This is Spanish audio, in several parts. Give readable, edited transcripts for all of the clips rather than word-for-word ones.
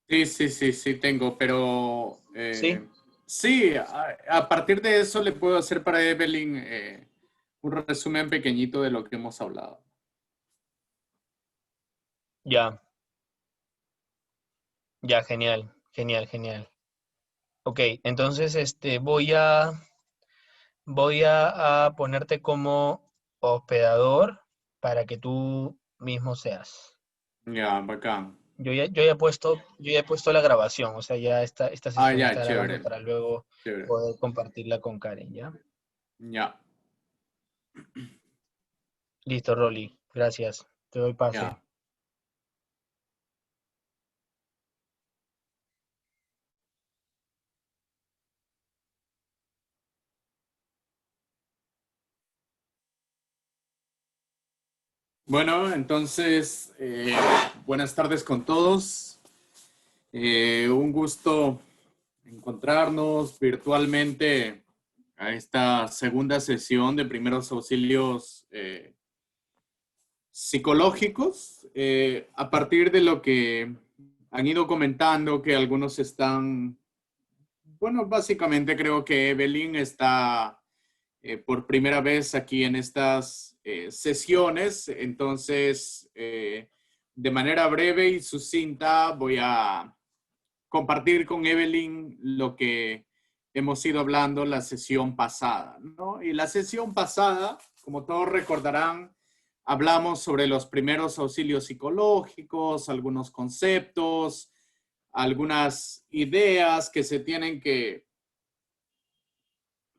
Sí, sí, sí, sí tengo, pero ¿Sí? sí, a partir de eso le puedo hacer para Evelyn un resumen pequeñito de lo que hemos hablado. Ya, ya, genial, genial, genial. Ok, entonces voy a ponerte como hospedador para que tú mismo seas. Ya, bacán. Yo ya he puesto la grabación, o sea, ya esta Ah, sesión ya, está grabando chévere, para luego chévere. poder compartirla con Karen, ¿ya? Ya, Listo, Rolly, gracias. Te doy pase. ya. Bueno, entonces, buenas tardes con todos. Un gusto encontrarnos virtualmente a esta segunda sesión de primeros auxilios psicológicos. A partir de lo que han ido comentando, que algunos están, bueno, básicamente creo que Evelyn está por primera vez aquí en estas sesiones, entonces de manera breve y sucinta voy a compartir con Evelyn lo que hemos ido hablando la sesión pasada, ¿no? Y la sesión pasada, como todos recordarán, hablamos sobre los primeros auxilios psicológicos, algunos conceptos, algunas ideas que se tienen que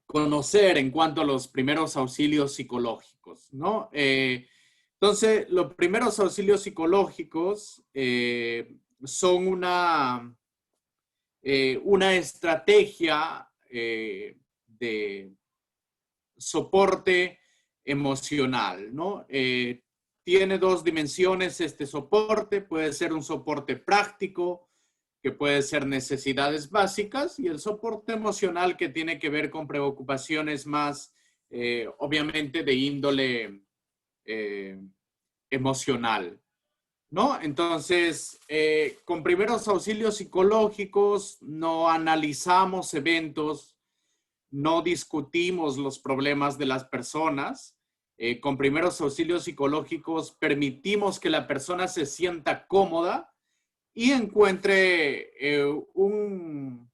conocer en cuanto a los primeros auxilios psicológicos, ¿no? Entonces, los primeros auxilios psicológicos son una estrategia de soporte emocional, ¿no? Tiene dos dimensiones este soporte, puede ser un soporte práctico, que puede ser necesidades básicas, y el soporte emocional que tiene que ver con preocupaciones más, obviamente, de índole eh, emocional. ¿No? Entonces, con primeros auxilios psicológicos no analizamos eventos, no discutimos los problemas de las personas. Con primeros auxilios psicológicos permitimos que la persona se sienta cómoda y encuentre un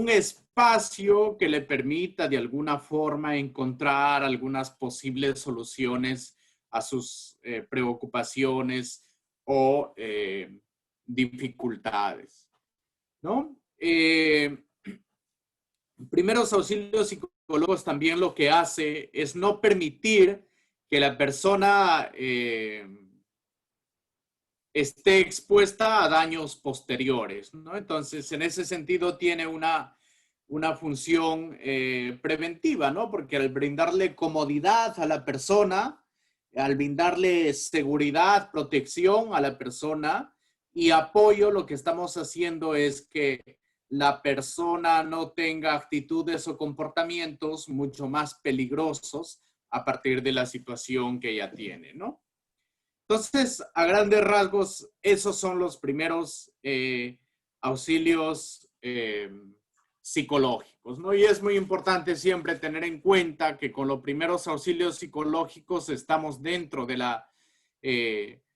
espacio que le permita de alguna forma encontrar algunas posibles soluciones a sus preocupaciones o dificultades, ¿no? Primeros auxilios psicólogos también lo que hace es no permitir que la persona esté expuesta a daños posteriores, ¿no? Entonces, en ese sentido tiene una función preventiva, ¿no? Porque al brindarle comodidad a la persona, al brindarle seguridad, protección a la persona y apoyo, lo que estamos haciendo es que la persona no tenga actitudes o comportamientos mucho más peligrosos a partir de la situación que ella tiene, ¿no? Entonces, a grandes rasgos, esos son los primeros auxilios psicológicos, ¿no? Y es muy importante siempre tener en cuenta que con los primeros auxilios psicológicos estamos dentro de la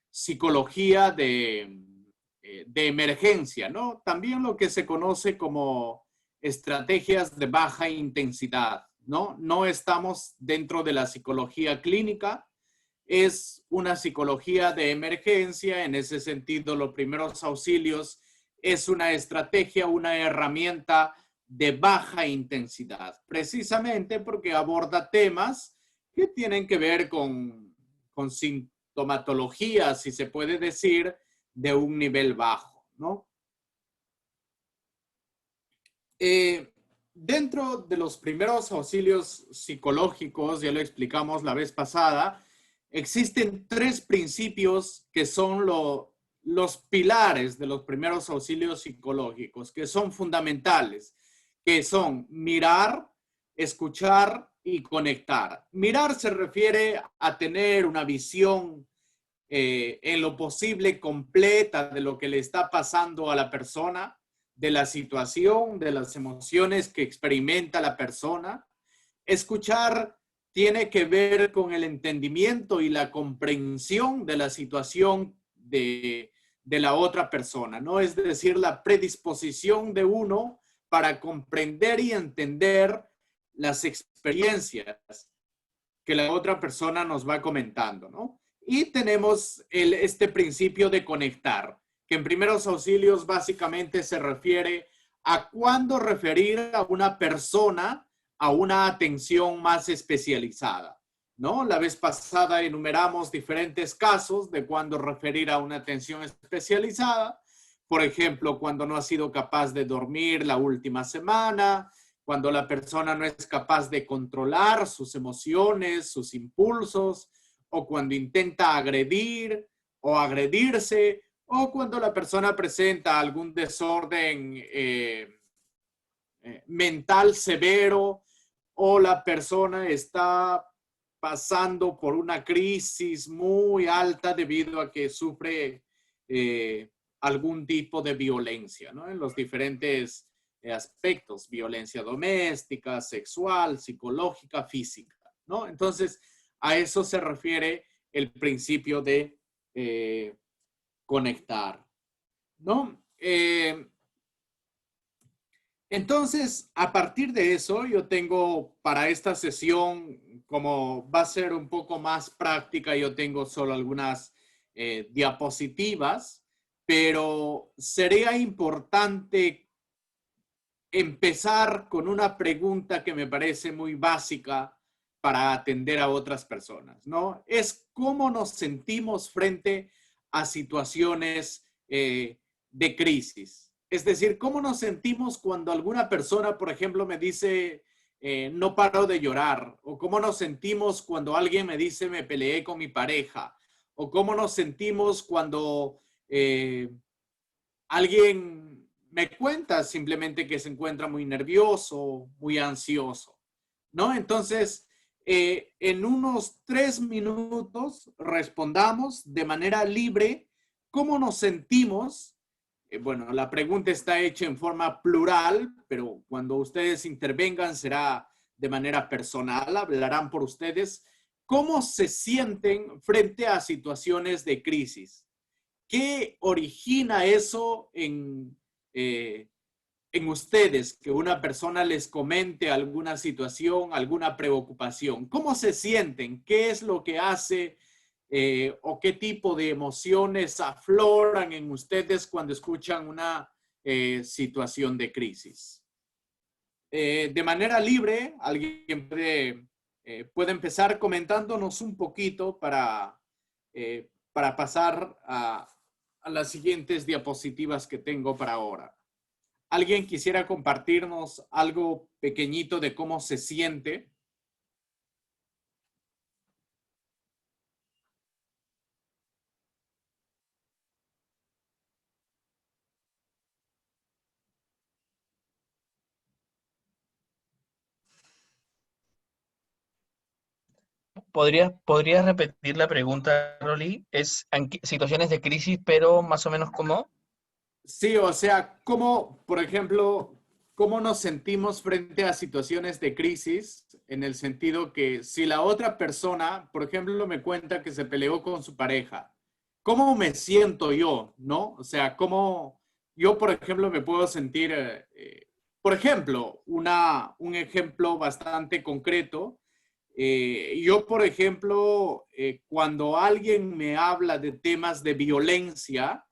psicología de emergencia, ¿no? También lo que se conoce como estrategias de baja intensidad, ¿no? No estamos dentro de la psicología clínica, es una psicología de emergencia. En ese sentido, los primeros auxilios es una estrategia, una herramienta de baja intensidad, precisamente porque aborda temas que tienen que ver con sintomatología, si se puede decir, de un nivel bajo, ¿no? Dentro de los primeros auxilios psicológicos, ya lo explicamos la vez pasada, existen tres principios que son los pilares de los primeros auxilios psicológicos, que son fundamentales, que son mirar, escuchar y conectar. Mirar se refiere a tener una visión en lo posible completa de lo que le está pasando a la persona, de la situación, de las emociones que experimenta la persona. Escuchar tiene que ver con el entendimiento y la comprensión de la situación de la otra persona, ¿no? Es decir, la predisposición de uno para comprender y entender las experiencias que la otra persona nos va comentando, ¿no? Y tenemos este principio de conectar, que en primeros auxilios básicamente se refiere a cuándo referir a una persona a una atención más especializada, ¿no? La vez pasada enumeramos diferentes casos de cuándo referir a una atención especializada. Por ejemplo, cuando no ha sido capaz de dormir la última semana, cuando la persona no es capaz de controlar sus emociones, sus impulsos, o cuando intenta agredir o agredirse, o cuando la persona presenta algún desorden mental severo, o la persona está pasando por una crisis muy alta debido a que sufre algún tipo de violencia, ¿no? En los diferentes aspectos, violencia doméstica, sexual, psicológica, física, ¿no? Entonces, a eso se refiere el principio de conectar, ¿no? Entonces, a partir de eso, yo tengo para esta sesión, como va a ser un poco más práctica, yo tengo solo algunas diapositivas, pero sería importante empezar con una pregunta que me parece muy básica para atender a otras personas, ¿no? Es cómo nos sentimos frente a situaciones de crisis. Es decir, cómo nos sentimos cuando alguna persona, por ejemplo, me dice, no paro de llorar, o cómo nos sentimos cuando alguien me dice, me peleé con mi pareja, o cómo nos sentimos cuando alguien me cuenta simplemente que se encuentra muy nervioso, muy ansioso, ¿no? Entonces, en unos 3 minutos respondamos de manera libre cómo nos sentimos. Bueno, la pregunta está hecha en forma plural, pero cuando ustedes intervengan será de manera personal, hablarán por ustedes. ¿Cómo se sienten frente a situaciones de crisis? ¿Qué origina eso en ustedes? Que una persona les comente alguna situación, alguna preocupación. ¿Cómo se sienten? ¿Qué es lo que hace o qué tipo de emociones afloran en ustedes cuando escuchan una situación de crisis? De manera libre, alguien puede empezar comentándonos un poquito para pasar a las siguientes diapositivas que tengo para ahora. ¿Alguien quisiera compartirnos algo pequeñito de cómo se siente? ¿Podrías repetir la pregunta, Rolly? Es situaciones de crisis, pero más o menos ¿cómo? Sí, o sea, ¿cómo, por ejemplo, cómo nos sentimos frente a situaciones de crisis? En el sentido que si la otra persona, por ejemplo, me cuenta que se peleó con su pareja, ¿cómo me siento yo? ¿No? O sea, ¿cómo yo, por ejemplo, me puedo sentir, por ejemplo, un ejemplo bastante concreto. Yo, por ejemplo, cuando alguien me habla de temas de violencia,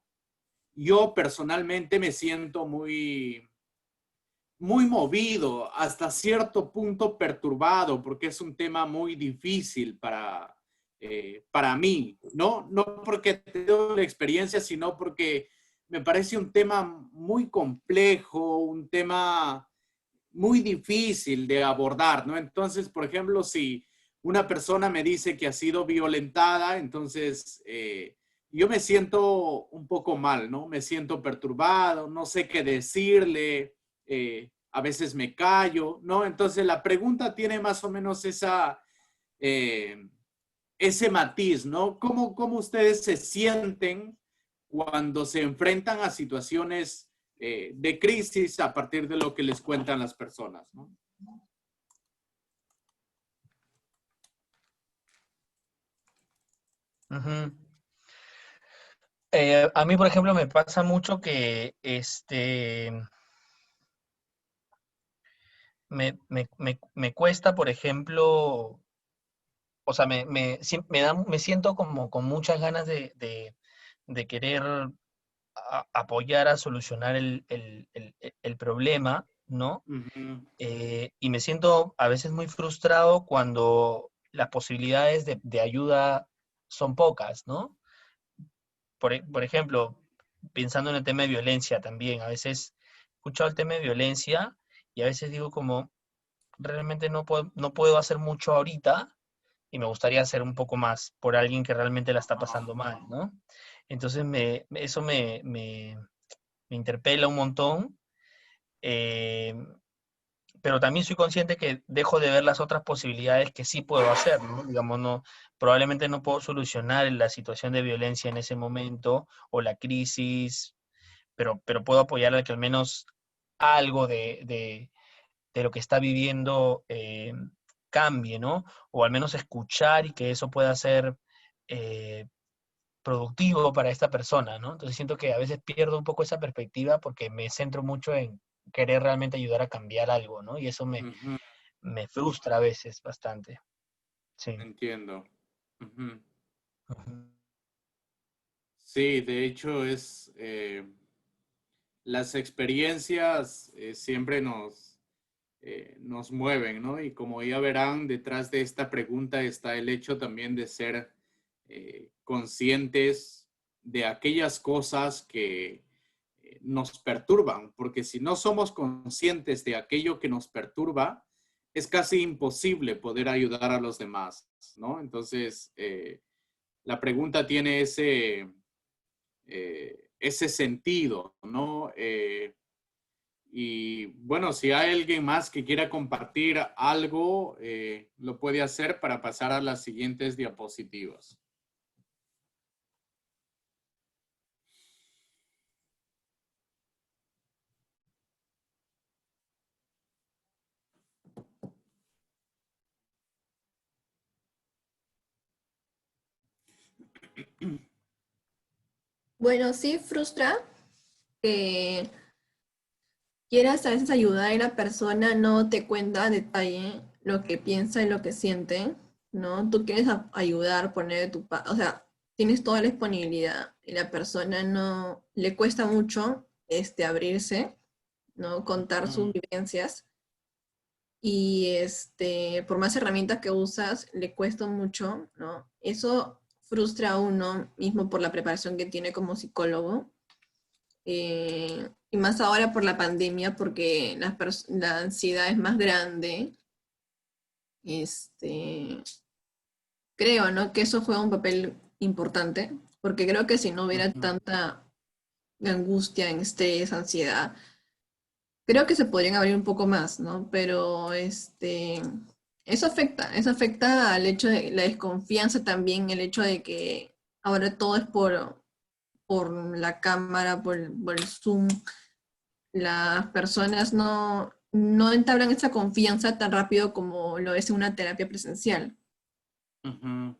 yo personalmente me siento muy movido, hasta cierto punto perturbado, porque es un tema muy difícil para mí, ¿no? No porque tengo la experiencia, sino porque me parece un tema muy complejo, un tema muy difícil de abordar, ¿no? Entonces, por ejemplo, si una persona me dice que ha sido violentada, entonces yo me siento un poco mal, ¿no? Me siento perturbado, no sé qué decirle, a veces me callo, ¿no? Entonces la pregunta tiene más o menos esa, eh, ese matiz, ¿no? ¿Cómo ustedes se sienten cuando se enfrentan a situaciones de crisis a partir de lo que les cuentan las personas, ¿no? Ujú. A mí, por ejemplo, me pasa mucho que me cuesta, por ejemplo, o sea, me siento como con muchas ganas de querer apoyar a solucionar el problema, ¿no? Ujú. Y me siento a veces muy frustrado cuando las posibilidades de ayuda son pocas, ¿no? Por ejemplo, pensando en el tema de violencia también, a veces he escuchado el tema de violencia y a veces digo como, realmente no puedo hacer mucho ahorita y me gustaría hacer un poco más por alguien que realmente la está pasando mal, ¿no? Entonces eso me interpela un montón, eh, pero también soy consciente que dejo de ver las otras posibilidades que sí puedo hacer, ¿no? Digamos, no, probablemente no puedo solucionar la situación de violencia en ese momento o la crisis, pero puedo apoyar a que al menos algo de lo que está viviendo cambie, ¿no? O al menos escuchar y que eso pueda ser eh, productivo para esta persona, ¿no? Entonces siento que a veces pierdo un poco esa perspectiva porque me centro mucho en querer realmente ayudar a cambiar algo, ¿no? Y eso Ujú. me frustra a veces bastante. Sí. Entiendo. Ujú. Ujú. Sí, de hecho las experiencias siempre nos mueven, ¿no? Y como ya verán, detrás de esta pregunta está el hecho también de ser conscientes de aquellas cosas que nos perturban, porque si no somos conscientes de aquello que nos perturba, es casi imposible poder ayudar a los demás, ¿no? Entonces, la pregunta tiene ese sentido, ¿no? Y bueno, si hay alguien más que quiera compartir algo, lo puede hacer para pasar a las siguientes diapositivas. Bueno, sí frustra que quieras a veces ayudar y la persona no te cuenta a detalle lo que piensa y lo que siente, ¿no? Tú quieres ayudar, poner de tu parte, o sea, tienes toda la disponibilidad y la persona no le cuesta mucho abrirse, ¿no? Contar sus Mm, vivencias y por más herramientas que usas, le cuesta mucho, ¿no? Eso frustra a uno mismo por la preparación que tiene como psicólogo y más ahora por la pandemia, porque la ansiedad es más grande. Este, creo, ¿no? Que eso juega un papel importante, porque creo que si no hubiera ujú, tanta angustia, estrés, ansiedad, creo que se podrían abrir un poco más, ¿no? Pero eso afecta al hecho de la desconfianza también, el hecho de que ahora todo es por la cámara, por el Zoom, las personas no entablan esa confianza tan rápido como lo es en una terapia presencial. ujú.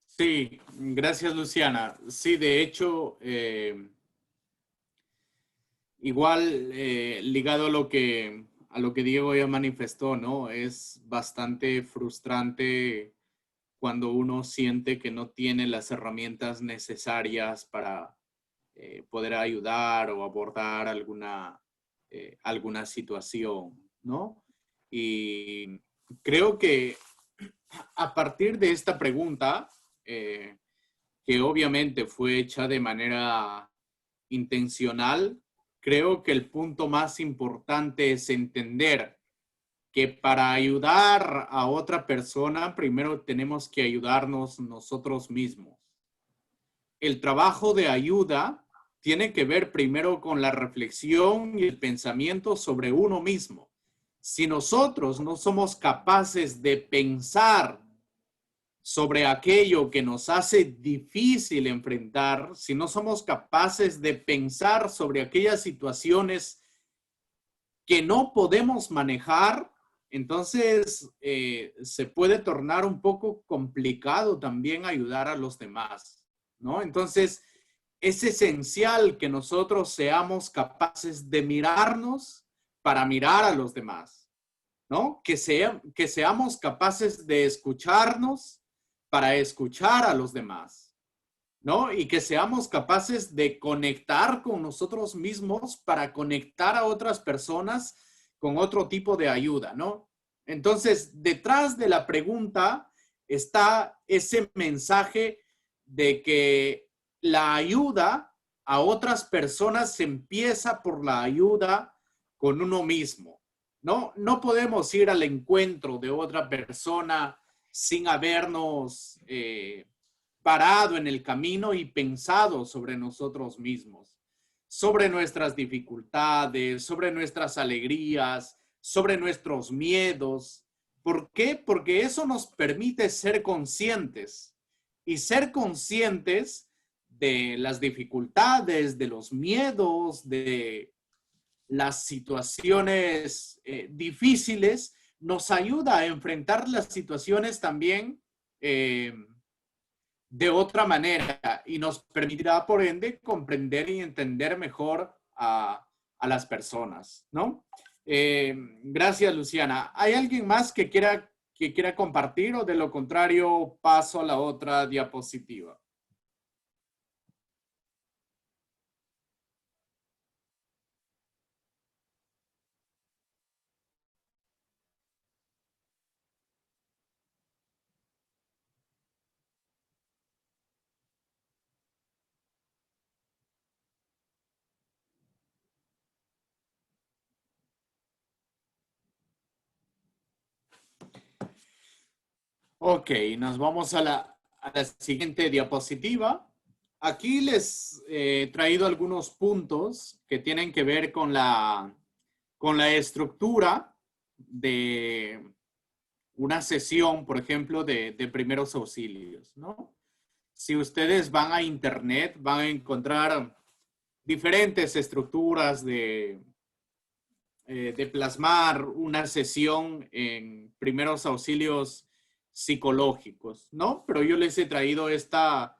Sí, gracias Luciana. Sí, de hecho, igual ligado a lo que Diego ya manifestó, ¿no? Es bastante frustrante cuando uno siente que no tiene las herramientas necesarias para poder ayudar o abordar alguna situación, ¿no? Y creo que a partir de esta pregunta, eh, que obviamente fue hecha de manera intencional, creo que el punto más importante es entender que para ayudar a otra persona, primero tenemos que ayudarnos nosotros mismos. El trabajo de ayuda tiene que ver primero con la reflexión y el pensamiento sobre uno mismo. Si nosotros no somos capaces de pensar sobre aquello que nos hace difícil enfrentar, si no somos capaces de pensar sobre aquellas situaciones que no podemos manejar, entonces se puede tornar un poco complicado también ayudar a los demás, ¿no? Entonces es esencial que nosotros seamos capaces de mirarnos para mirar a los demás, ¿no? Que seamos capaces de escucharnos para escuchar a los demás, ¿no? Y que seamos capaces de conectar con nosotros mismos para conectar a otras personas con otro tipo de ayuda, ¿no? Entonces, detrás de la pregunta está ese mensaje de que la ayuda a otras personas se empieza por la ayuda con uno mismo, ¿no? No podemos ir al encuentro de otra persona sin habernos parado en el camino y pensado sobre nosotros mismos, sobre nuestras dificultades, sobre nuestras alegrías, sobre nuestros miedos. ¿Por qué? Porque eso nos permite ser conscientes y ser conscientes de las dificultades, de los miedos, de las situaciones difíciles, nos ayuda a enfrentar las situaciones también de otra manera y nos permitirá, por ende, comprender y entender mejor a las personas, ¿no? Gracias, Luciana. ¿Hay alguien más que quiera compartir o de lo contrario paso a la otra diapositiva? Ok, nos vamos a la siguiente diapositiva. Aquí les he traído algunos puntos que tienen que ver con la estructura de una sesión, por ejemplo, de primeros auxilios, ¿no? Si ustedes van a internet, van a encontrar diferentes estructuras de plasmar una sesión en primeros auxilios psicológicos, ¿no? Pero yo les he traído esta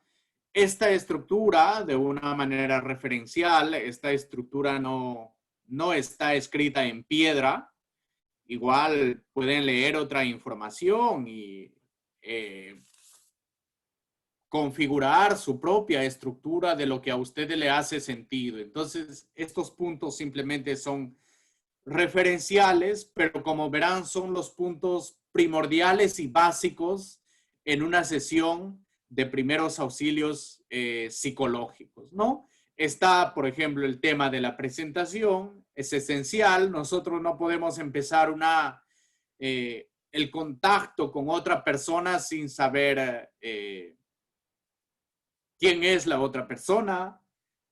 estructura de una manera referencial. Esta estructura no está escrita en piedra. Igual pueden leer otra información y configurar su propia estructura de lo que a ustedes le hace sentido. Entonces, estos puntos simplemente son referenciales, pero como verán, son los puntos primordiales y básicos en una sesión de primeros auxilios psicológicos, ¿no? Está, por ejemplo, el tema de la presentación, es esencial. Nosotros no podemos empezar el contacto con otra persona sin saber quién es la otra persona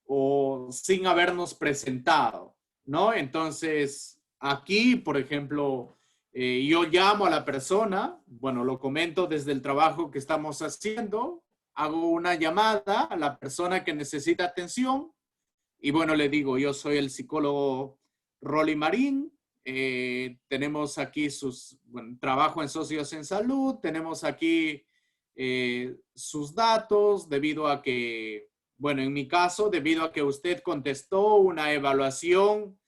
o sin habernos presentado, ¿no? Entonces, aquí, por ejemplo, yo llamo a la persona, bueno, lo comento desde el trabajo que estamos haciendo, hago una llamada a la persona que necesita atención y bueno, le digo, yo soy el psicólogo Rolly Marín, tenemos aquí trabajo en Socios en Salud, tenemos aquí sus datos debido a que, bueno, en mi caso, debido a que usted contestó una evaluación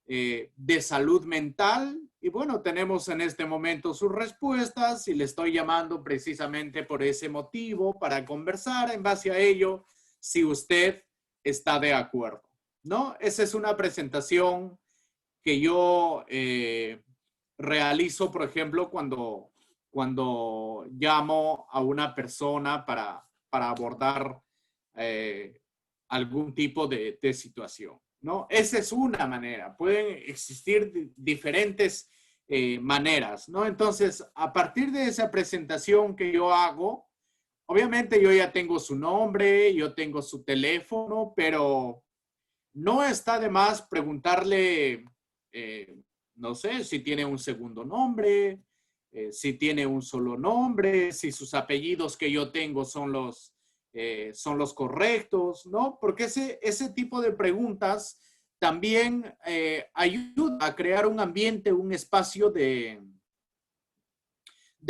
de salud mental y bueno, tenemos en este momento sus respuestas y le estoy llamando precisamente por ese motivo para conversar en base a ello si usted está de acuerdo, ¿no? Esa es una presentación que yo realizo, por ejemplo, cuando llamo a una persona para abordar algún tipo de situación, ¿no? Esa es una manera. Pueden existir diferentes maneras, ¿no? Entonces, a partir de esa presentación que yo hago, obviamente yo ya tengo su nombre, yo tengo su teléfono, pero no está de más preguntarle, no sé, si tiene un segundo nombre, si tiene un solo nombre, si sus apellidos que yo tengo son los correctos, ¿no? Porque ese tipo de preguntas también ayuda a crear un ambiente, un espacio de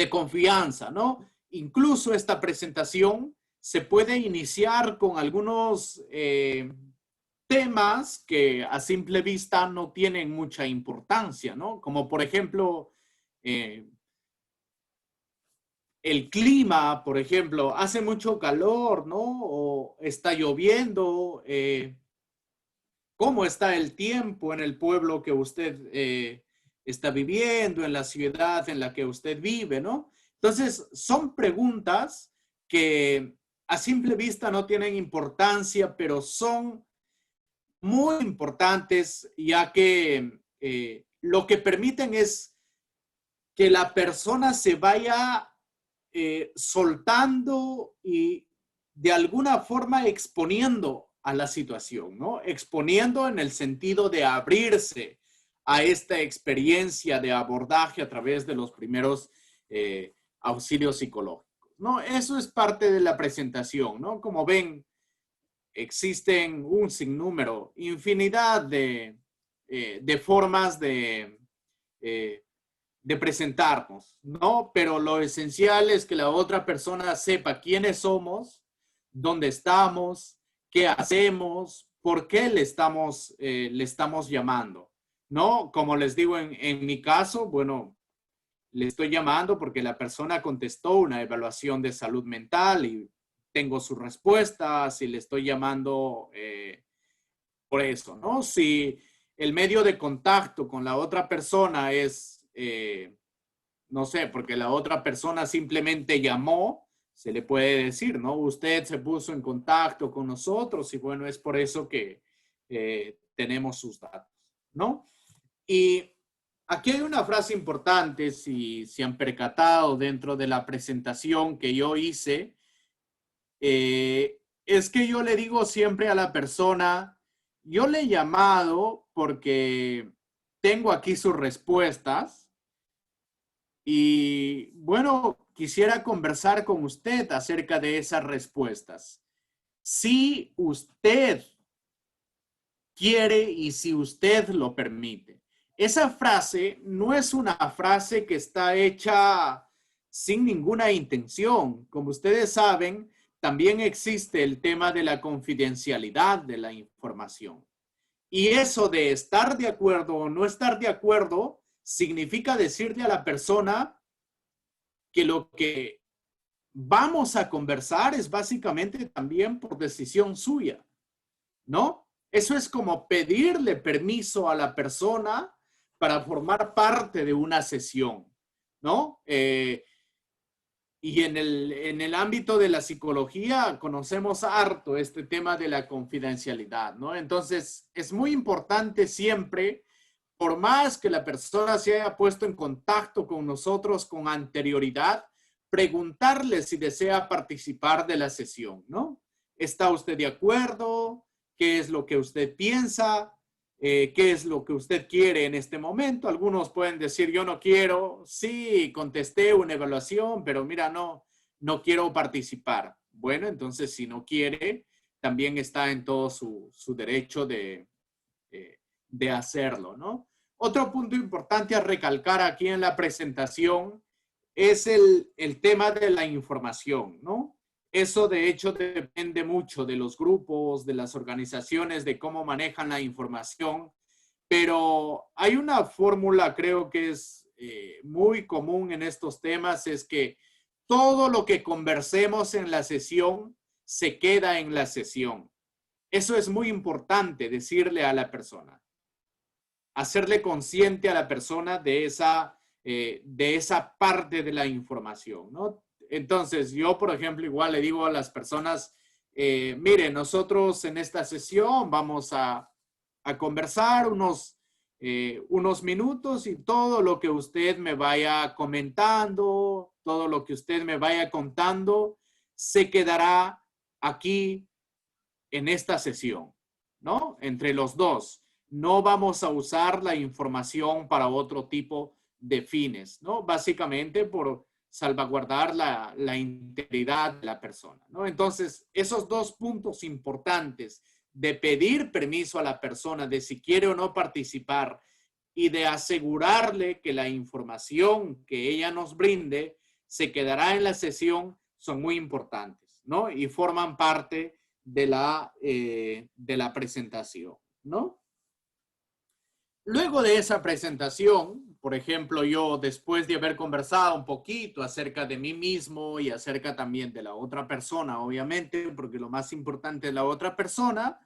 confianza, ¿no? Incluso esta presentación se puede iniciar con algunos temas que a simple vista no tienen mucha importancia, ¿no? Como por ejemplo, el clima, por ejemplo, hace mucho calor, ¿no? O está lloviendo. ¿Cómo está el tiempo en el pueblo que usted está viviendo, en la ciudad en la que usted vive, ¿no? Entonces, son preguntas que a simple vista no tienen importancia, pero son muy importantes, ya que lo que permiten es que la persona se vaya soltando y de alguna forma exponiendo a la situación, ¿no? Exponiendo en el sentido de abrirse a esta experiencia de abordaje a través de los primeros auxilios psicológicos, ¿no? Eso es parte de la presentación, ¿no? Como ven, existen un sinnúmero, infinidad de formas de presentarnos, ¿no? Pero lo esencial es que la otra persona sepa quiénes somos, dónde estamos, qué hacemos, por qué le estamos llamando, ¿no? Como les digo, en mi caso, bueno, le estoy llamando porque la persona contestó una evaluación de salud mental y tengo sus respuestas y le estoy llamando por eso, ¿no? Si el medio de contacto con la otra persona es, no sé, porque la otra persona simplemente llamó, se le puede decir, ¿no? Usted se puso en contacto con nosotros y bueno, es por eso que tenemos sus datos, ¿no? Y aquí hay una frase importante, si se han percatado dentro de la presentación que yo hice, es que yo le digo siempre a la persona, yo le he llamado porque tengo aquí sus respuestas y bueno, quisiera conversar con usted acerca de esas respuestas. Si usted quiere y si usted lo permite. Esa frase no es una frase que está hecha sin ninguna intención. Como ustedes saben, también existe el tema de la confidencialidad de la información. Y eso de estar de acuerdo o no estar de acuerdo significa decirle a la persona que lo que vamos a conversar es básicamente también por decisión suya, ¿no? Eso es como pedirle permiso a la persona para formar parte de una sesión, ¿no? Y en el ámbito de la psicología conocemos harto este tema de la confidencialidad, ¿no? Entonces, es muy importante siempre, por más que la persona se haya puesto en contacto con nosotros con anterioridad, preguntarle si desea participar de la sesión, ¿no? ¿Está usted de acuerdo? ¿Qué es lo que usted piensa? ¿Qué es lo que usted quiere en este momento? Algunos pueden decir, yo no quiero. Sí, contesté una evaluación, pero mira, no quiero participar. Bueno, entonces si no quiere, también está en todo su derecho de hacerlo, ¿no? Otro punto importante a recalcar aquí en la presentación es el tema de la información, ¿no? Eso de hecho depende mucho de los grupos, de las organizaciones, de cómo manejan la información, pero hay una fórmula, creo que es muy común en estos temas, es que todo lo que conversemos en la sesión se queda en la sesión. Eso es muy importante decirle a la persona, hacerle consciente a la persona de esa parte de la información, ¿no? Entonces, yo, por ejemplo, igual le digo a las personas, mire, nosotros en esta sesión vamos a conversar unos minutos y todo lo que usted me vaya comentando, todo lo que usted me vaya contando, se quedará aquí en esta sesión, ¿no? Entre los dos. No vamos a usar la información para otro tipo de fines, ¿no? Básicamente por salvaguardar la integridad de la persona, ¿no? Entonces, esos dos puntos importantes de pedir permiso a la persona de si quiere o no participar y de asegurarle que la información que ella nos brinde se quedará en la sesión son muy importantes, ¿no? Y forman parte de la presentación, ¿no? Luego de esa presentación, por ejemplo, yo después de haber conversado un poquito acerca de mí mismo y acerca también de la otra persona, obviamente, porque lo más importante es la otra persona,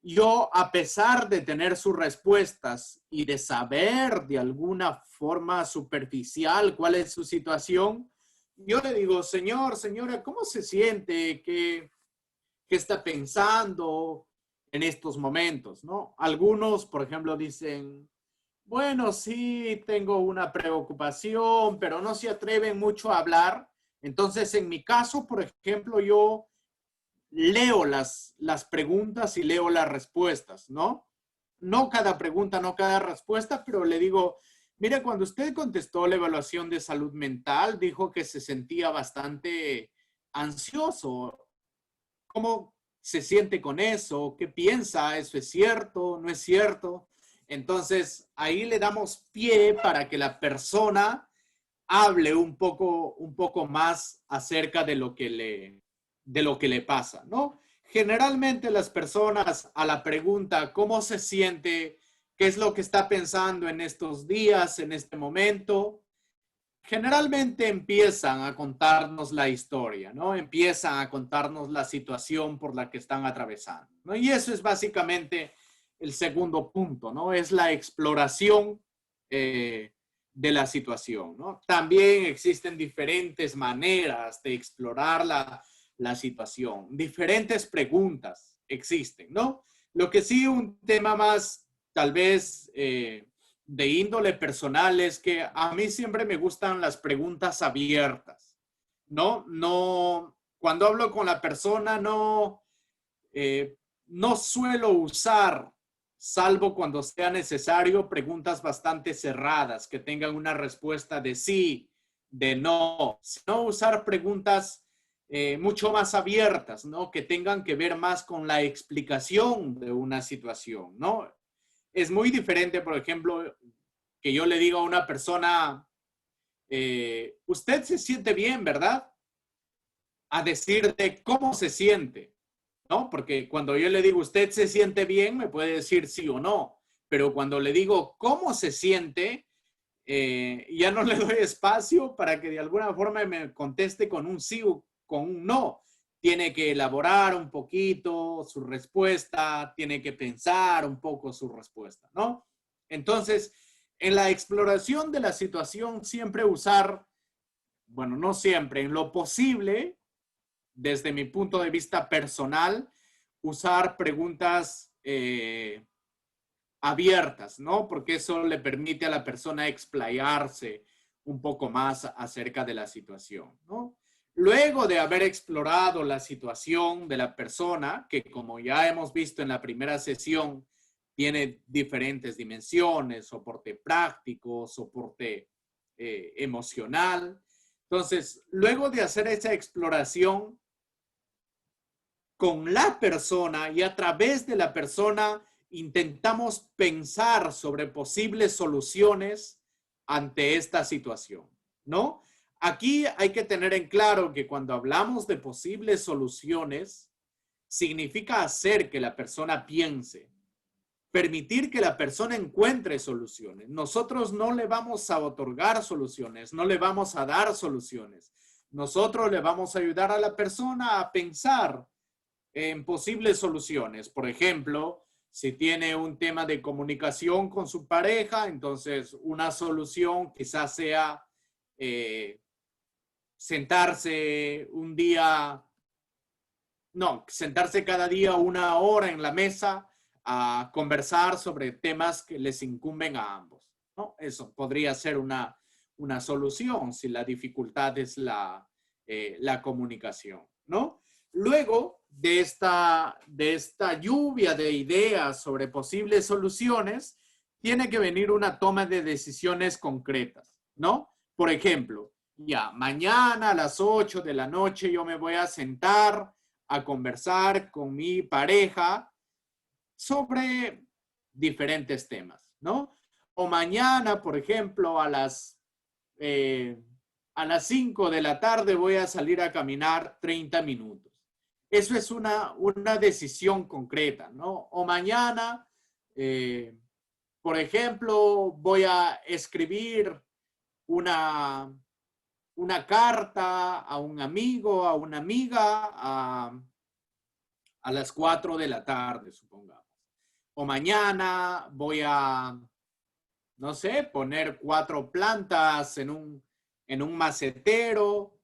yo, a pesar de tener sus respuestas y de saber de alguna forma superficial cuál es su situación, yo le digo, señor, señora, ¿cómo se siente? ¿Qué está pensando en estos momentos, ¿no? Algunos, por ejemplo, dicen, bueno, sí, tengo una preocupación, pero no se atreven mucho a hablar. Entonces, en mi caso, por ejemplo, yo leo las preguntas y leo las respuestas, ¿no? No cada pregunta, no cada respuesta, pero le digo, mire, cuando usted contestó la evaluación de salud mental, dijo que se sentía bastante ansioso. ¿Cómo se siente con eso? ¿Qué piensa? ¿Eso es cierto? ¿No es cierto? Entonces, ahí le damos pie para que la persona hable un poco más acerca de lo que le pasa, ¿no? Generalmente las personas a la pregunta, ¿cómo se siente? ¿Qué es lo que está pensando en estos días, en este momento? Generalmente empiezan a contarnos la historia, ¿no? Empiezan a contarnos la situación por la que están atravesando, ¿no? Y eso es básicamente el segundo punto, ¿no? Es la exploración de la situación, ¿no? También existen diferentes maneras de explorar la situación. Diferentes preguntas existen, ¿no? Lo que sí, un tema más, tal vez, de índole personal es que a mí siempre me gustan las preguntas abiertas, ¿no? No, cuando hablo con la persona no suelo usar, salvo cuando sea necesario, preguntas bastante cerradas que tengan una respuesta de sí, de no, sino usar preguntas mucho más abiertas, ¿no? Que tengan que ver más con la explicación de una situación, ¿no? Es muy diferente, por ejemplo, que yo le diga a una persona, usted se siente bien, ¿verdad? A decirle cómo se siente, ¿no? Porque cuando yo le digo, usted se siente bien, me puede decir sí o no. Pero cuando le digo cómo se siente, ya no le doy espacio para que de alguna forma me conteste con un sí o con un no. Tiene que elaborar un poquito su respuesta, tiene que pensar un poco su respuesta, ¿no? Entonces, en la exploración de la situación, siempre usar, bueno, no siempre, en lo posible, desde mi punto de vista personal, usar preguntas abiertas, ¿no? Porque eso le permite a la persona explayarse un poco más acerca de la situación, ¿no? Luego de haber explorado la situación de la persona, que como ya hemos visto en la primera sesión, tiene diferentes dimensiones, soporte práctico, soporte emocional. Entonces, luego de hacer esa exploración con la persona y a través de la persona, intentamos pensar sobre posibles soluciones ante esta situación, ¿no? Aquí hay que tener en claro que cuando hablamos de posibles soluciones, significa hacer que la persona piense, permitir que la persona encuentre soluciones. Nosotros no le vamos a otorgar soluciones, no le vamos a dar soluciones. Nosotros le vamos a ayudar a la persona a pensar en posibles soluciones. Por ejemplo, si tiene un tema de comunicación con su pareja, entonces una solución quizás sea sentarse cada día 1 hora en la mesa a conversar sobre temas que les incumben a ambos, ¿no? Eso podría ser una solución si la dificultad es la comunicación, ¿no? Luego de esta lluvia de ideas sobre posibles soluciones, tiene que venir una toma de decisiones concretas, ¿no? Por ejemplo, ya, mañana a las 8 de la noche yo me voy a sentar a conversar con mi pareja sobre diferentes temas, ¿no? O mañana, por ejemplo, a las 5 de la tarde voy a salir a caminar 30 minutos. Eso es una decisión concreta, ¿no? O mañana, por ejemplo, voy a escribir una carta a un amigo, a una amiga, a las 4 de la tarde, supongamos. O mañana voy a, no sé, poner 4 plantas en un macetero,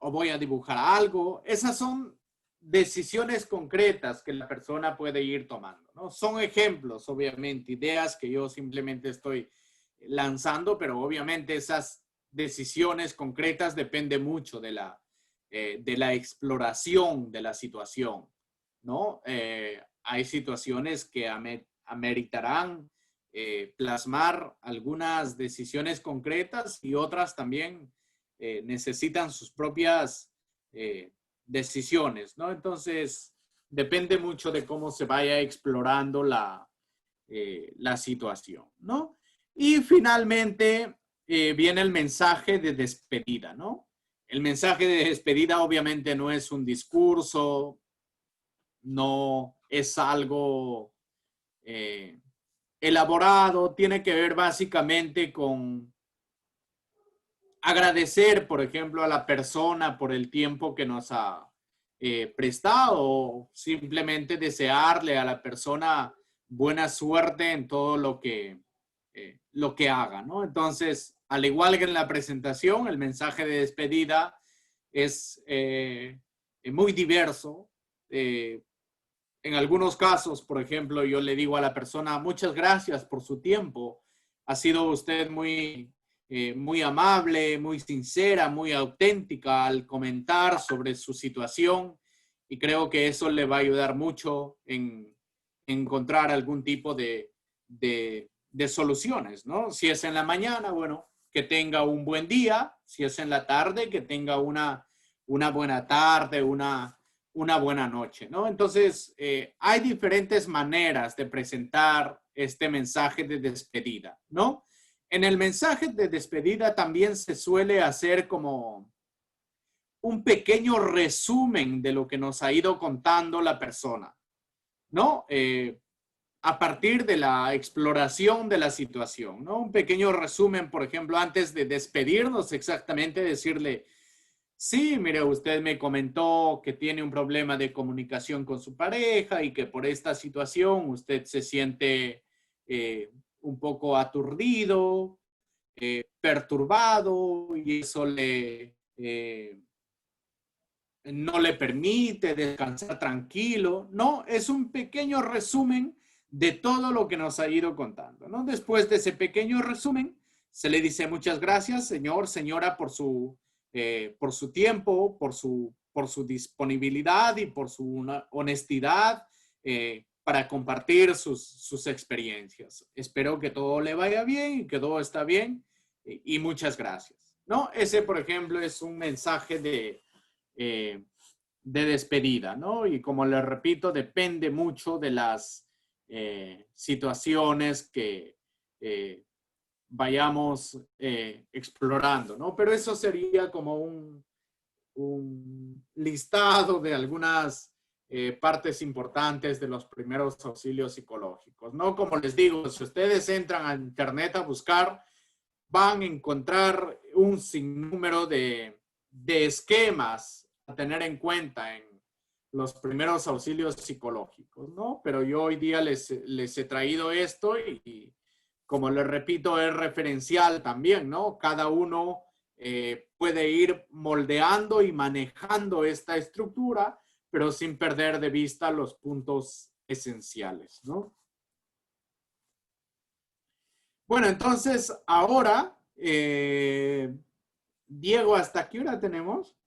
o voy a dibujar algo. Esas son decisiones concretas que la persona puede ir tomando, ¿no? Son ejemplos, obviamente, ideas que yo simplemente estoy lanzando, pero obviamente esas decisiones concretas dependen mucho de la exploración de la situación, ¿no? Hay situaciones que ameritarán plasmar algunas decisiones concretas y otras también necesitan sus propias decisiones, ¿no? Entonces, depende mucho de cómo se vaya explorando la situación, ¿no? Y finalmente viene el mensaje de despedida, ¿no? El mensaje de despedida obviamente no es un discurso, no es algo elaborado, tiene que ver básicamente con agradecer, por ejemplo, a la persona por el tiempo que nos ha prestado, o simplemente desearle a la persona buena suerte en todo lo que haga, ¿no? Entonces, al igual que en la presentación, el mensaje de despedida es muy diverso. En algunos casos, por ejemplo, yo le digo a la persona, muchas gracias por su tiempo. Ha sido usted muy amable, muy sincera, muy auténtica al comentar sobre su situación, y creo que eso le va a ayudar mucho en encontrar algún tipo de soluciones, ¿no? Si es en la mañana, bueno, que tenga un buen día. Si es en la tarde, que tenga una buena tarde, una buena noche, ¿no? Entonces, hay diferentes maneras de presentar este mensaje de despedida, ¿no? En el mensaje de despedida también se suele hacer como un pequeño resumen de lo que nos ha ido contando la persona, ¿no? A partir de la exploración de la situación, ¿no? Un pequeño resumen, por ejemplo, antes de despedirnos, exactamente decirle, sí, mire, usted me comentó que tiene un problema de comunicación con su pareja y que por esta situación usted se siente un poco aturdido, perturbado, y eso no le permite descansar tranquilo. No, es un pequeño resumen de todo lo que nos ha ido contando, ¿no? Después de ese pequeño resumen, se le dice muchas gracias, señor, señora, por su tiempo, por su disponibilidad y por su honestidad para compartir sus experiencias. Espero que todo le vaya bien y que todo está bien, y muchas gracias, ¿no? Ese, por ejemplo, es un mensaje de despedida, ¿no? Y como les repito, depende mucho de las situaciones que vayamos explorando, ¿no? Pero eso sería como un listado de algunas partes importantes de los primeros auxilios psicológicos, ¿no? Como les digo, si ustedes entran a internet a buscar, van a encontrar un sinnúmero de esquemas a tener en cuenta en los primeros auxilios psicológicos, ¿no? Pero yo hoy día les he traído esto y como les repito, es referencial también, ¿no? Cada uno puede ir moldeando y manejando esta estructura, pero sin perder de vista los puntos esenciales, ¿no? Bueno, entonces ahora, Diego, ¿hasta qué hora tenemos?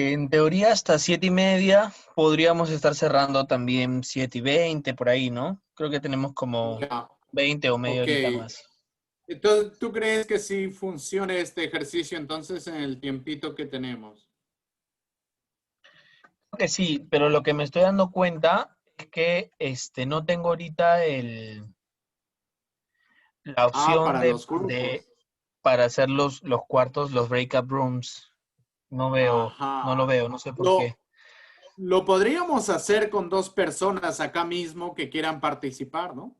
En teoría hasta 7:30 podríamos estar cerrando también 7:20 por ahí, ¿no? Creo que tenemos como Ya, 20 o media ok. horita más. Entonces, ¿tú crees que sí funcione este ejercicio entonces en el tiempito que tenemos? Creo que sí, pero lo que me estoy dando cuenta es que no tengo ahorita la Ah, opción para los grupos. para hacer los cuartos, los breakup rooms. No lo Ajá. veo, no sé por qué. Lo, lo podríamos hacer con dos personas acá mismo que quieran participar, ¿no?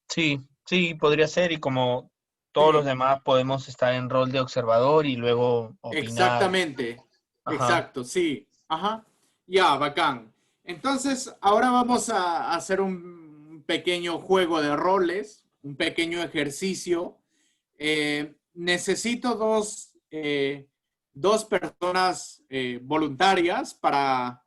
Sí, sí, podría ser, y como todos los Sí, demás podemos estar en rol de observador y luego opinar. exactamente. Ajá. Exacto, sí. Ajá. Ya, bacán. Entonces, ahora vamos a hacer un pequeño juego de roles, un pequeño ejercicio. Necesito dos personas voluntarias para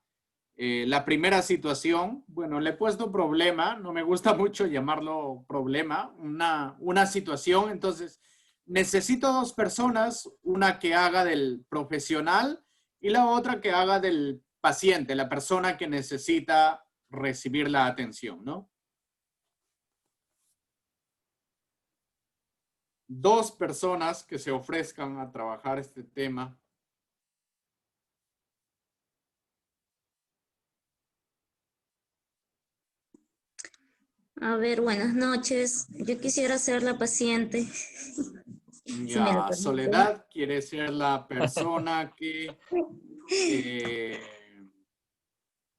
la primera situación. Bueno, le he puesto problema, no me gusta mucho llamarlo problema, una situación. Entonces, necesito dos personas, una que haga del profesional y la otra que haga del paciente, la persona que necesita recibir la atención, ¿no? Dos personas que se ofrezcan a trabajar este tema. A ver, buenas noches. Yo quisiera ser la paciente, si me lo Ya, permiten. Soledad quiere ser la persona que... eh,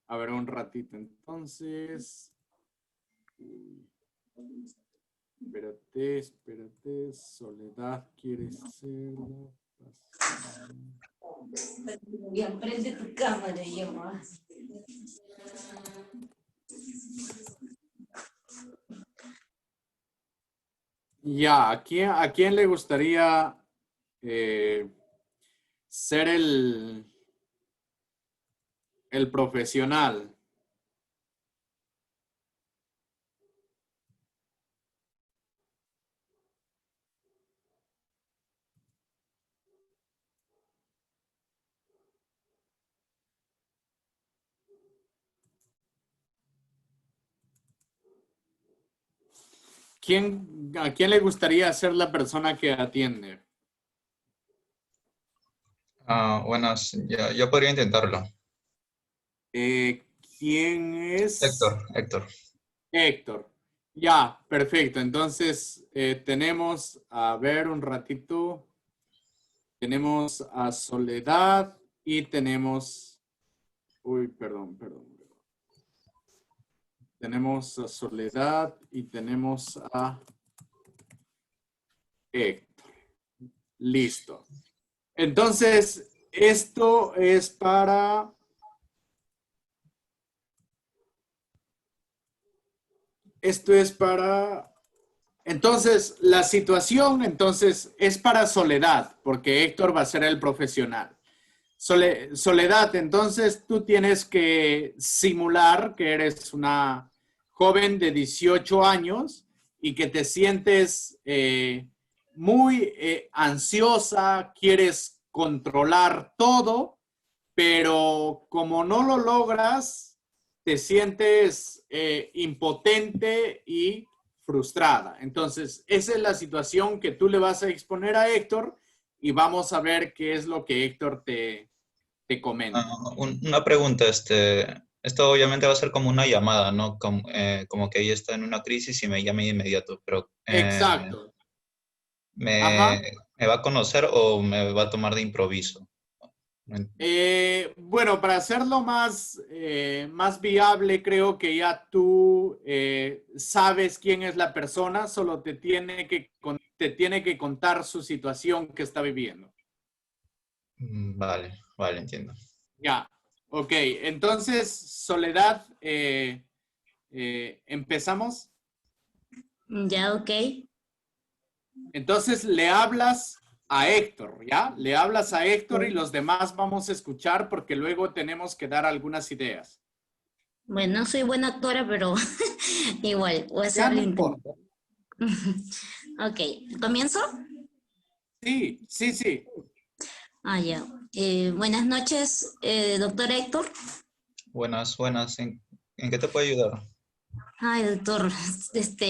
a ver, un ratito entonces. Espérate. Soledad quiere ser la paciente. Ya, prende tu cámara, yo más. Ya, a quién le gustaría ser el profesional? ¿A quién le gustaría ser la persona que atiende? Buenas, yo podría intentarlo. ¿Quién es? Héctor. Héctor. Ya, perfecto. Entonces, tenemos, a ver un ratito, tenemos a Soledad y tenemos, uy, perdón. Tenemos a Soledad y tenemos a Héctor. Listo. Entonces, esto es para... Entonces, la situación, entonces, es para Soledad, porque Héctor va a ser el profesional. Soledad, entonces tú tienes que simular que eres una joven de 18 años y que te sientes muy ansiosa, quieres controlar todo, pero como no lo logras, te sientes impotente y frustrada. Entonces, esa es la situación que tú le vas a exponer a Héctor y vamos a ver qué es lo que Héctor te comenta. Una pregunta, esto obviamente va a ser como una llamada, ¿no? Como que ella está en una crisis y me llama de inmediato, pero Exacto. me, Ajá. ¿me va a conocer o me va a tomar de improviso? Bueno, para hacerlo más viable, creo que ya tú sabes quién es la persona, solo te tiene que contar su situación que está viviendo. Vale, entiendo. Ya, ok. Entonces, Soledad, empezamos. Ya, ok. Entonces le hablas a Héctor, ¿ya? Le hablas a Héctor y los demás vamos a escuchar porque luego tenemos que dar algunas ideas. Bueno, no soy buena actora, pero igual, voy a Ya hacer el no importa. intento. Ok, ¿comienzo? Sí. Ah, ya. Buenas noches, doctor Héctor. Buenas, buenas. ¿En qué te puedo ayudar? Ay, doctor,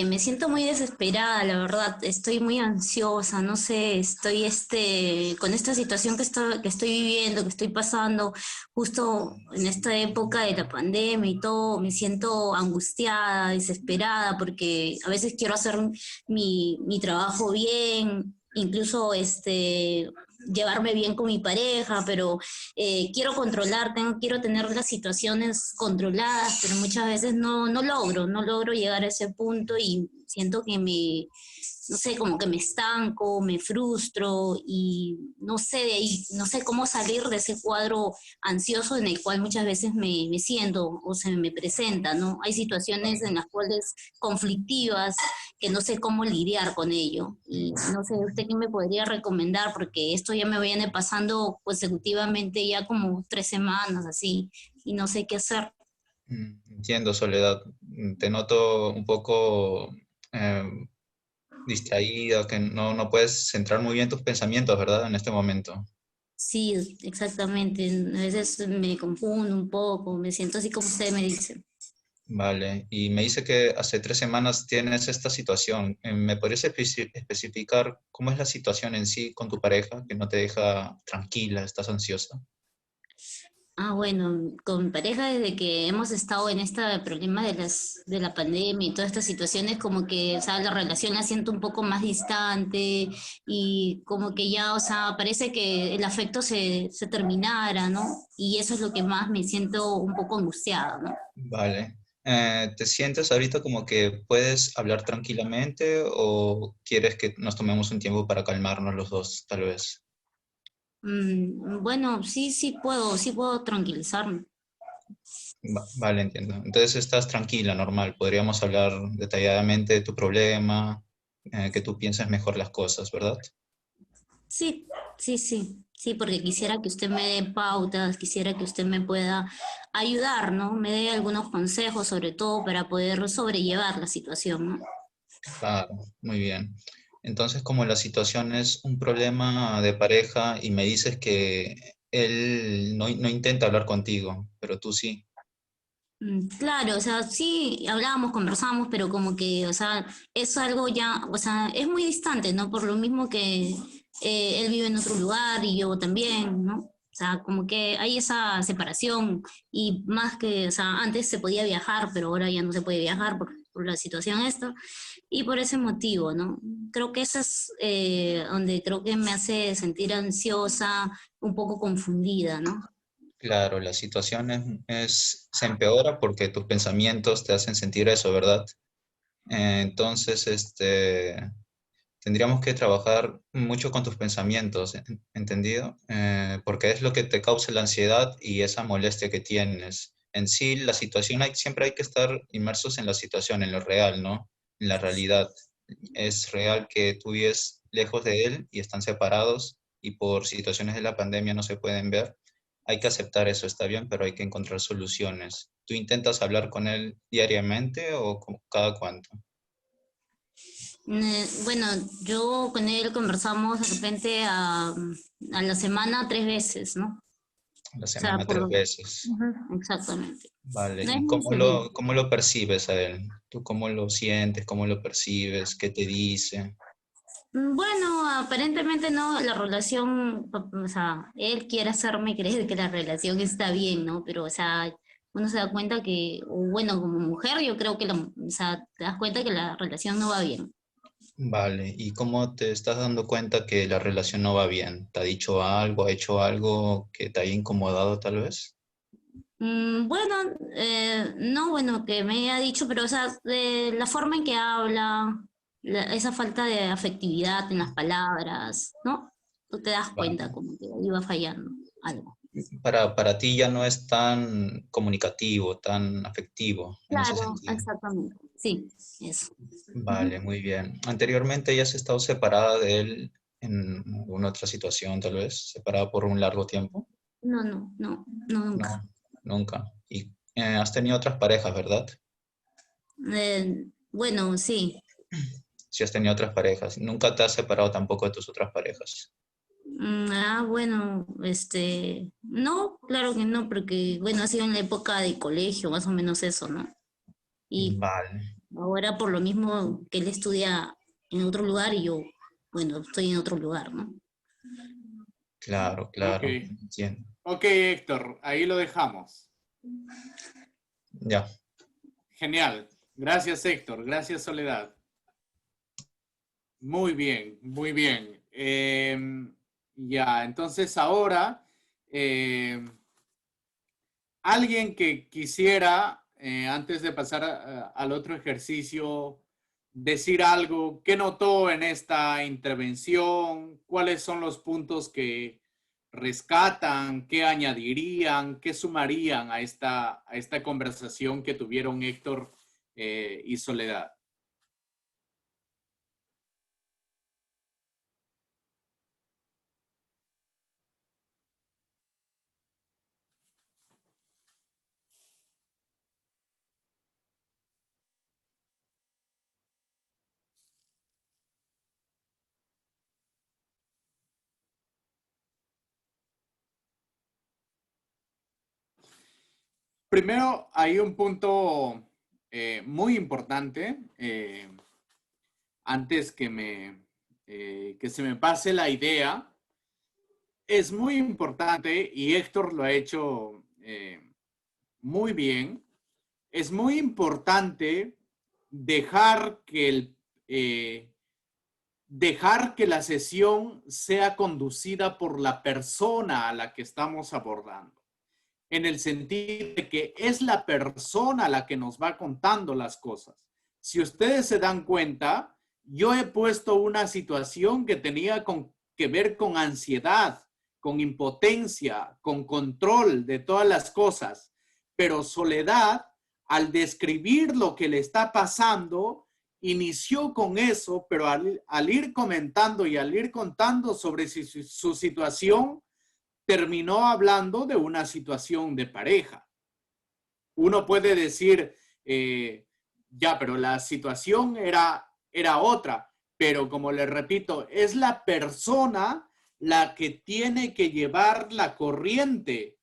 me siento muy desesperada, la verdad. Estoy muy ansiosa, no sé, estoy con esta situación que estoy viviendo, que estoy pasando justo en esta época de la pandemia y todo. Me siento angustiada, desesperada, porque a veces quiero hacer mi trabajo bien, incluso llevarme bien con mi pareja, pero quiero controlar, quiero tener las situaciones controladas, pero muchas veces no logro llegar a ese punto y siento que no sé, como que me estanco, me frustro y no sé de ahí, no sé cómo salir de ese cuadro ansioso en el cual muchas veces me siento o se me presenta, ¿no? Hay situaciones en las cuales conflictivas que no sé cómo lidiar con ello. Y no sé, ¿usted qué me podría recomendar? Porque esto ya me viene pasando consecutivamente ya como 3 semanas así, y no sé qué hacer. Entiendo, Soledad. Te noto un poco distraída, que no puedes centrar muy bien tus pensamientos, ¿verdad? En este momento. Sí, exactamente. A veces me confundo un poco, me siento así como usted me dice. Vale. Y me dice que hace 3 semanas tienes esta situación. ¿Me podrías especificar cómo es la situación en sí con tu pareja, que no te deja tranquila, estás ansiosa? Ah, bueno, con mi pareja desde que hemos estado en este problema de la pandemia y todas estas situaciones, como que, o sea, la relación la siento un poco más distante y como que ya, o sea, parece que el afecto se terminara, ¿no? Y eso es lo que más me siento un poco angustiada, ¿no? Vale. ¿Te sientes ahorita como que puedes hablar tranquilamente o quieres que nos tomemos un tiempo para calmarnos los dos, tal vez? Bueno, sí puedo tranquilizarme. Vale, entiendo. Entonces estás tranquila, normal. Podríamos hablar detalladamente de tu problema, que tú pienses mejor las cosas, ¿verdad? Sí, sí, porque quisiera que usted me dé pautas, quisiera que usted me pueda ayudar, ¿no? Me dé algunos consejos, sobre todo para poder sobrellevar la situación, ¿no? Claro, muy bien. Entonces, como la situación es un problema de pareja y me dices que él no intenta hablar contigo, pero tú sí. Claro, o sea, sí, hablábamos, conversábamos, pero como que, o sea, es algo ya, o sea, es muy distante, ¿no? Por lo mismo que él vive en otro lugar y yo también, ¿no? O sea, como que hay esa separación y más que, o sea, antes se podía viajar, pero ahora ya no se puede viajar por la situación esta y por ese motivo, ¿no? Creo que eso es donde creo que me hace sentir ansiosa, un poco confundida, ¿no? Claro, la situación se empeora porque tus pensamientos te hacen sentir eso, ¿verdad? Entonces, tendríamos que trabajar mucho con tus pensamientos, ¿entendido? Porque es lo que te causa la ansiedad y esa molestia que tienes. En sí, la situación, siempre hay que estar inmersos en la situación, en lo real, ¿no? En la realidad. Es real que tú vives lejos de él y están separados y por situaciones de la pandemia no se pueden ver. Hay que aceptar eso, está bien, pero hay que encontrar soluciones. ¿Tú intentas hablar con él diariamente o cada cuánto? Bueno, yo con él conversamos de repente a la semana 3 veces, ¿no? A la O sea, semana 3 veces. exactamente. Vale, No es ¿y muy seguido. cómo lo percibes a él? ¿Tú cómo lo sientes? ¿Cómo lo percibes? ¿Qué te dice? Bueno, aparentemente no, la relación, o sea, él quiere hacerme creer que la relación está bien, ¿no? Pero, o sea, uno se da cuenta que, o bueno, como mujer, yo creo que, o sea, te das cuenta que la relación no va bien. Vale, ¿y cómo te estás dando cuenta que la relación no va bien? ¿Te ha dicho algo, ha hecho algo que te haya incomodado tal vez? Bueno, no, bueno, que me haya dicho, pero o sea, de la forma en que habla, esa falta de afectividad en las palabras, ¿no? Tú te das cuenta Vale. como que iba fallando algo. Para ti ya no es tan comunicativo, tan afectivo en ese Claro, sentido. exactamente. Sí, eso. Vale, Ujú. muy bien. ¿Anteriormente ya has estado separada de él en alguna otra situación tal vez? ¿Separada por un largo tiempo? No, nunca. No, nunca. Y has tenido otras parejas, ¿verdad? Bueno, sí, Si has tenido otras parejas. Nunca te has separado tampoco de tus otras parejas. Bueno, no, claro que no, porque, bueno, ha sido en la época de colegio, más o menos eso, ¿no? Y Vale, ahora por lo mismo que él estudia en otro lugar y yo, bueno, estoy en otro lugar, ¿no? claro, Ok. claro, entiendo. Ok, Héctor, ahí lo dejamos. Ya, Genial. Gracias, Héctor. Gracias, Soledad. Muy bien, muy bien. Ya, entonces ahora, eh, alguien que quisiera, antes de pasar al otro ejercicio, decir algo, ¿qué notó en esta intervención? ¿Cuáles son los puntos que rescatan? ¿Qué añadirían? ¿Qué sumarían a esta conversación que tuvieron Héctor y Soledad? Primero, hay un punto muy importante, antes que se me pase la idea. Es muy importante, y Héctor lo ha hecho muy bien, es muy importante dejar dejar que la sesión sea conducida por la persona a la que estamos abordando, en el sentido de que es la persona la que nos va contando las cosas. Si ustedes se dan cuenta, yo he puesto una situación que tenía que ver con ansiedad, con impotencia, con control de todas las cosas, pero Soledad, al describir lo que le está pasando, inició con eso, pero al ir comentando y al ir contando sobre su situación, terminó hablando de una situación de pareja. Uno puede decir, ya, pero la situación era otra, pero como les repito, es la persona la que tiene que llevar la corriente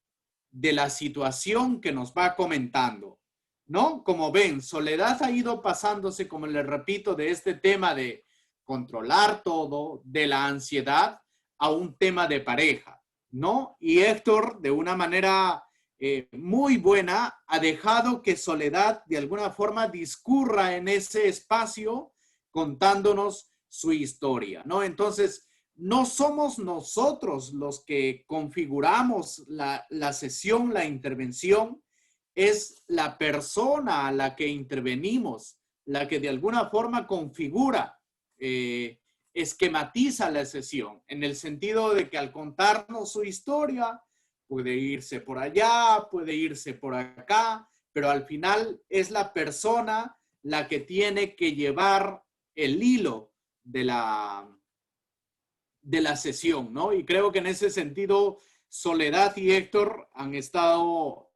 de la situación que nos va comentando, ¿no? Como ven, Soledad ha ido pasándose, como les repito, de este tema de controlar todo, de la ansiedad, a un tema de pareja, ¿no? Y Héctor, de una manera muy buena, ha dejado que Soledad de alguna forma discurra en ese espacio contándonos su historia, ¿no? Entonces, no somos nosotros los que configuramos la sesión, la intervención, es la persona a la que intervenimos, la que de alguna forma configura, esquematiza la sesión, en el sentido de que al contarnos su historia, puede irse por allá, puede irse por acá, pero al final es la persona la que tiene que llevar el hilo de la sesión, ¿no? Y creo que en ese sentido, Soledad y Héctor han estado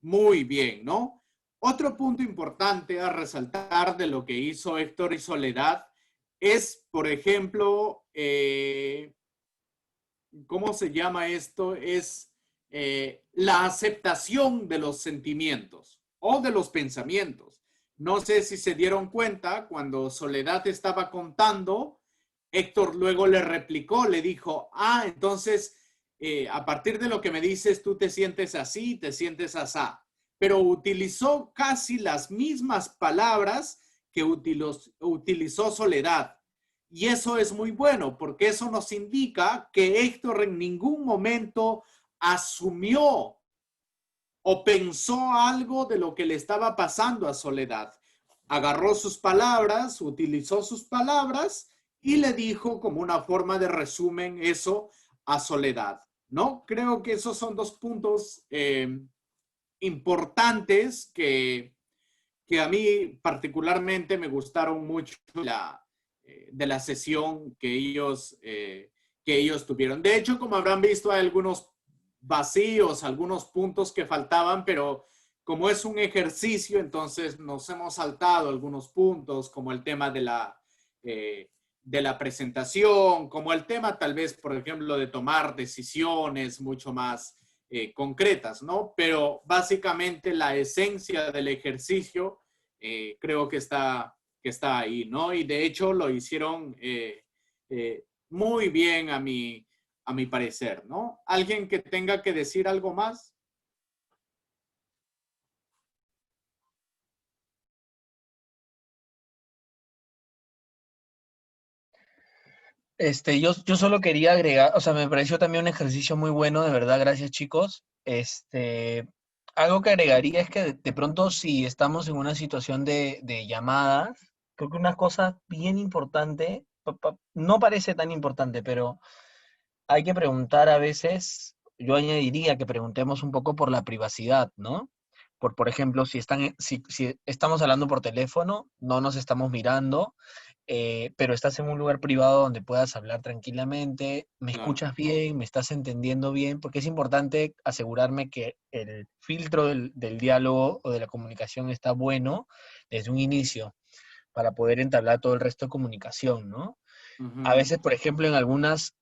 muy bien, ¿no? Otro punto importante a resaltar de lo que hizo Héctor y Soledad es, por ejemplo, ¿cómo se llama esto? Es la aceptación de los sentimientos o de los pensamientos. No sé si se dieron cuenta cuando Soledad estaba contando, Héctor luego le replicó, le dijo, entonces a partir de lo que me dices, tú te sientes así, te sientes asá. Pero utilizó casi las mismas palabras que utilizó Soledad. Y eso es muy bueno, porque eso nos indica que Héctor en ningún momento asumió o pensó algo de lo que le estaba pasando a Soledad. Agarró sus palabras, utilizó sus palabras y le dijo como una forma de resumen eso a Soledad, ¿no? Creo que esos son dos puntos importantes que a mí particularmente me gustaron mucho de la sesión que ellos tuvieron. De hecho, como habrán visto, hay algunos vacíos, algunos puntos que faltaban, pero como es un ejercicio, entonces nos hemos saltado algunos puntos, como el tema de de la presentación, como el tema tal vez, por ejemplo, de tomar decisiones mucho más concretas, ¿no? Pero básicamente la esencia del ejercicio creo que está ahí, ¿no? Y de hecho lo hicieron muy bien a mi parecer, ¿no? ¿Alguien que tenga que decir algo más? Yo solo quería agregar, o sea, me pareció también un ejercicio muy bueno, de verdad, gracias chicos. Algo que agregaría es que de pronto si estamos en una situación de llamadas, creo que una cosa bien importante, no parece tan importante, pero hay que preguntar a veces, yo añadiría que preguntemos un poco por la privacidad, ¿no? Por ejemplo, si estamos hablando por teléfono, no nos estamos mirando, pero estás en un lugar privado donde puedas hablar tranquilamente, me Claro. escuchas bien, me estás entendiendo bien, porque es importante asegurarme que el filtro del diálogo o de la comunicación está bueno desde un inicio para poder entablar todo el resto de comunicación, ¿no? A Ujú. veces, por ejemplo, en algunas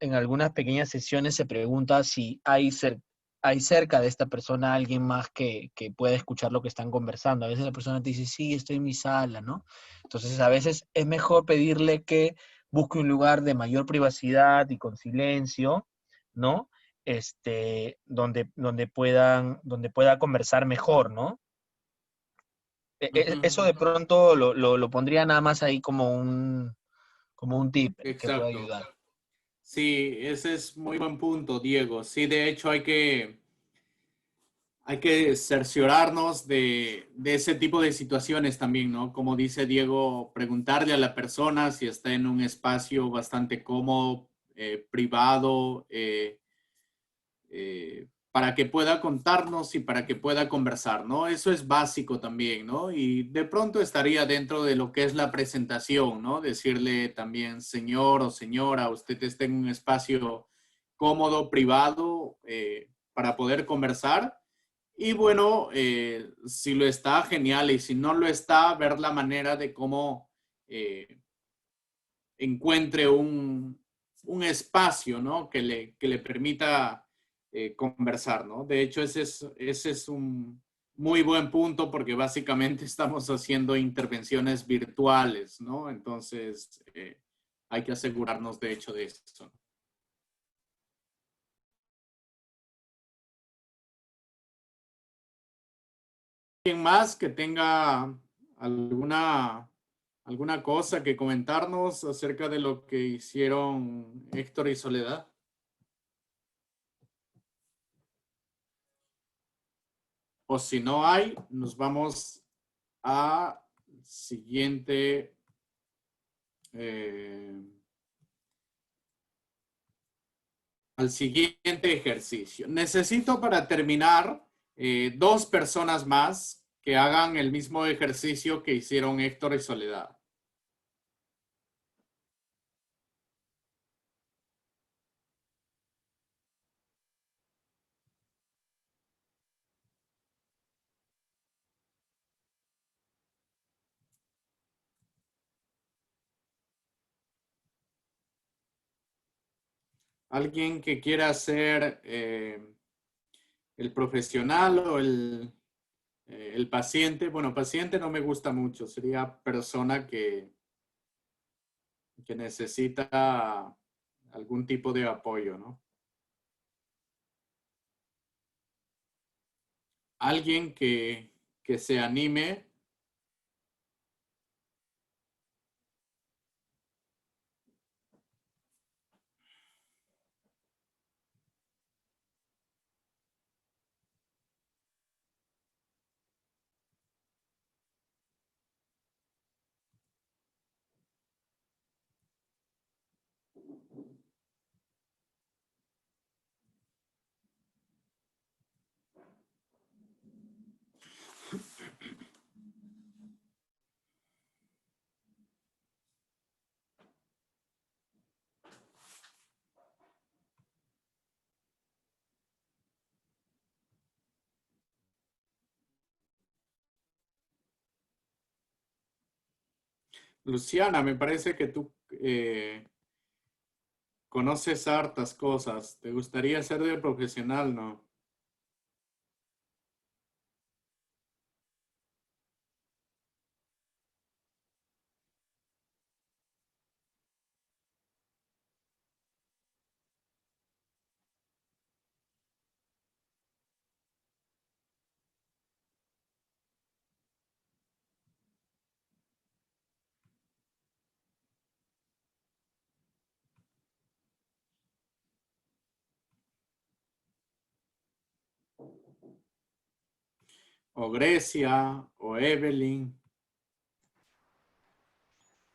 pequeñas sesiones se pregunta si hay cerca de esta persona alguien más que pueda escuchar lo que están conversando. A veces la persona te dice, sí, estoy en mi sala, ¿no? Entonces, a veces es mejor pedirle que busque un lugar de mayor privacidad y con silencio, ¿no? Donde pueda conversar mejor, ¿no? Eso Ujú. de pronto lo pondría nada más ahí como un tip que pueda Exacto. ayudar. Sí, ese es muy buen punto, Diego. Sí, de hecho hay que cerciorarnos de ese tipo de situaciones también, ¿no? Como dice Diego, preguntarle a la persona si está en un espacio bastante cómodo, privado, para que pueda contarnos y para que pueda conversar, ¿no? Eso es básico también, ¿no? Y de pronto estaría dentro de lo que es la presentación, ¿no? Decirle también, señor o señora, usted está en un espacio cómodo, privado, para poder conversar. Y bueno, si lo está, genial. Y si no lo está, ver la manera de cómo encuentre un espacio, ¿no? Que le permita conversar, ¿no? De hecho, ese es un muy buen punto porque básicamente estamos haciendo intervenciones virtuales, ¿no? Entonces, hay que asegurarnos, de hecho, de eso. ¿Alguien más que tenga alguna, alguna cosa que comentarnos acerca de lo que hicieron Héctor y Soledad? O si no hay, nos vamos a siguiente, eh, al siguiente ejercicio. Necesito para terminar dos personas más que hagan el mismo ejercicio que hicieron Héctor y Soledad. Alguien que quiera ser el profesional o el paciente. Bueno, paciente no me gusta mucho, sería persona que necesita algún tipo de apoyo, ¿no? Alguien que se anime. Luciana, me parece que tú conoces hartas cosas. ¿Te gustaría ser de profesional, no? O Grecia, o Evelyn.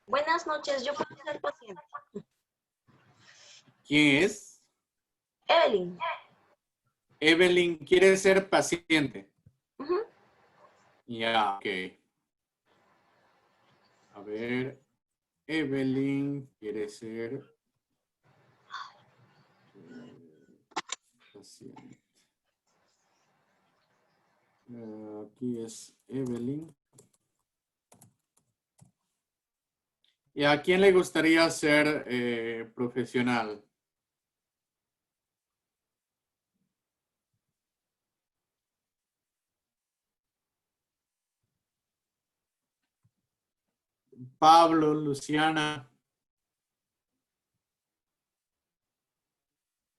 Buenas noches, yo puedo ser paciente. ¿Quién es? Evelyn. Evelyn quiere ser paciente. Ujú. Ya, ok. A ver, Evelyn quiere ser paciente. Aquí es Evelyn. ¿Y a quién le gustaría ser profesional? Pablo, Luciana,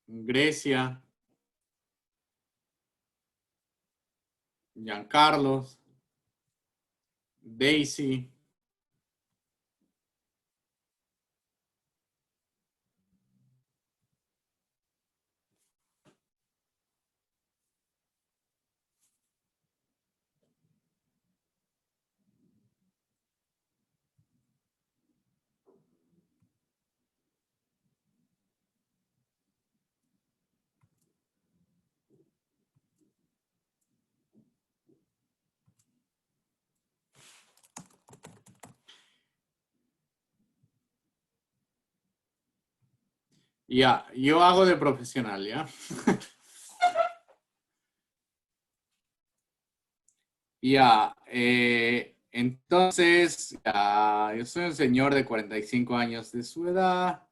Grecia, Giancarlos, Daisy. Ya, yo hago de profesional, ¿ya? Ya, entonces, yo soy un señor de 45 años de su edad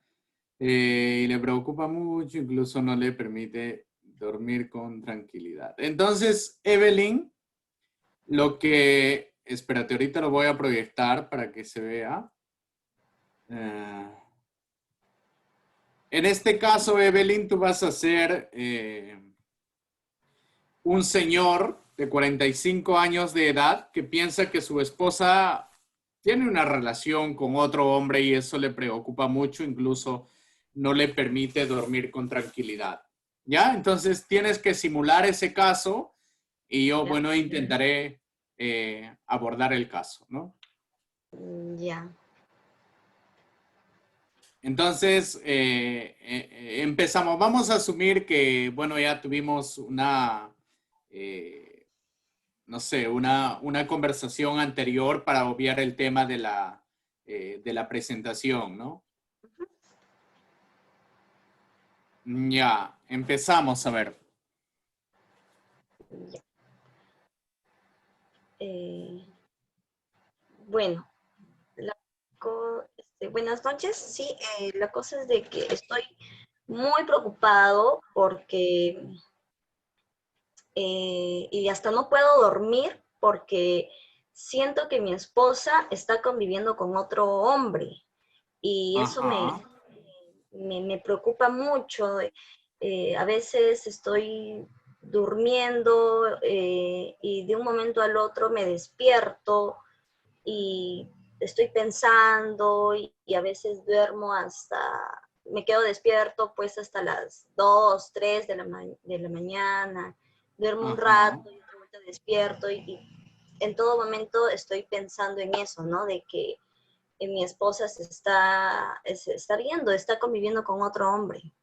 y le preocupa mucho, incluso no le permite dormir con tranquilidad. Entonces, Evelyn, espérate, ahorita lo voy a proyectar para que se vea. En este caso, Evelyn, tú vas a ser un señor de 45 años de edad que piensa que su esposa tiene una relación con otro hombre y eso le preocupa mucho, incluso no le permite dormir con tranquilidad. ¿Ya? Entonces tienes que simular ese caso y yo, bueno, intentaré abordar el caso, ¿no? Ya. Entonces, empezamos. Vamos a asumir que, bueno, ya tuvimos no sé, una conversación anterior para obviar el tema de la presentación, ¿no? Ya, empezamos a ver. Ya. Bueno, buenas noches. Sí, la cosa es de que estoy muy preocupado porque y hasta no puedo dormir porque siento que mi esposa está conviviendo con otro hombre y eso Ajá, me preocupa mucho. A veces estoy durmiendo y de un momento al otro me despierto y estoy pensando y a veces duermo me quedo despierto pues hasta las 2, 3 de la mañana, duermo un ajá, rato y otra vuelta despierto y en todo momento estoy pensando en eso, ¿no? De que mi esposa se está riendo, está conviviendo con otro hombre.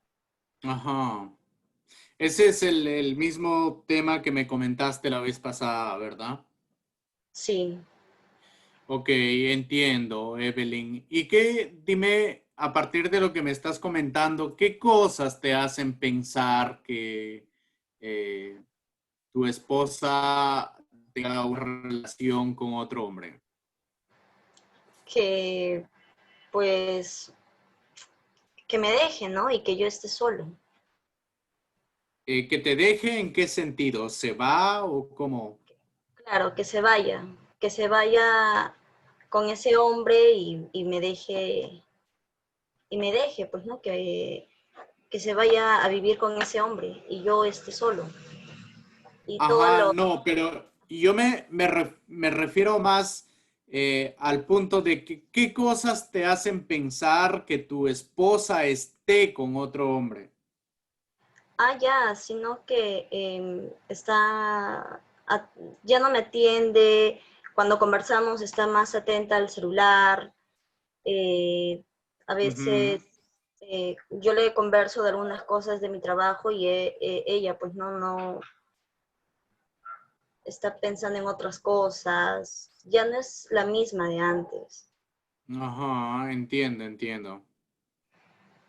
ajá. Ese es el mismo tema que me comentaste la vez pasada, ¿verdad? Sí. Ok, entiendo, Evelyn. Dime, a partir de lo que me estás comentando, qué cosas te hacen pensar que eh, tu esposa tenga una relación con otro hombre? que pues que me deje, ¿no? Y que yo esté solo. ¿Que te deje en qué sentido? ¿Se va o cómo? Claro, que se vaya con ese hombre y me deje, pues, ¿no? Que se vaya a vivir con ese hombre y yo esté solo. Y todo Ajá, lo, no, pero yo me refiero más al punto de que qué cosas te hacen pensar que tu esposa esté con otro hombre. ya, sino que ya no me atiende, cuando conversamos está más atenta al celular, eh, a Ujú. veces yo le converso de algunas cosas de mi trabajo y ella pues no está pensando en otras cosas, ya no es la misma de antes. Ajá, entiendo, entiendo.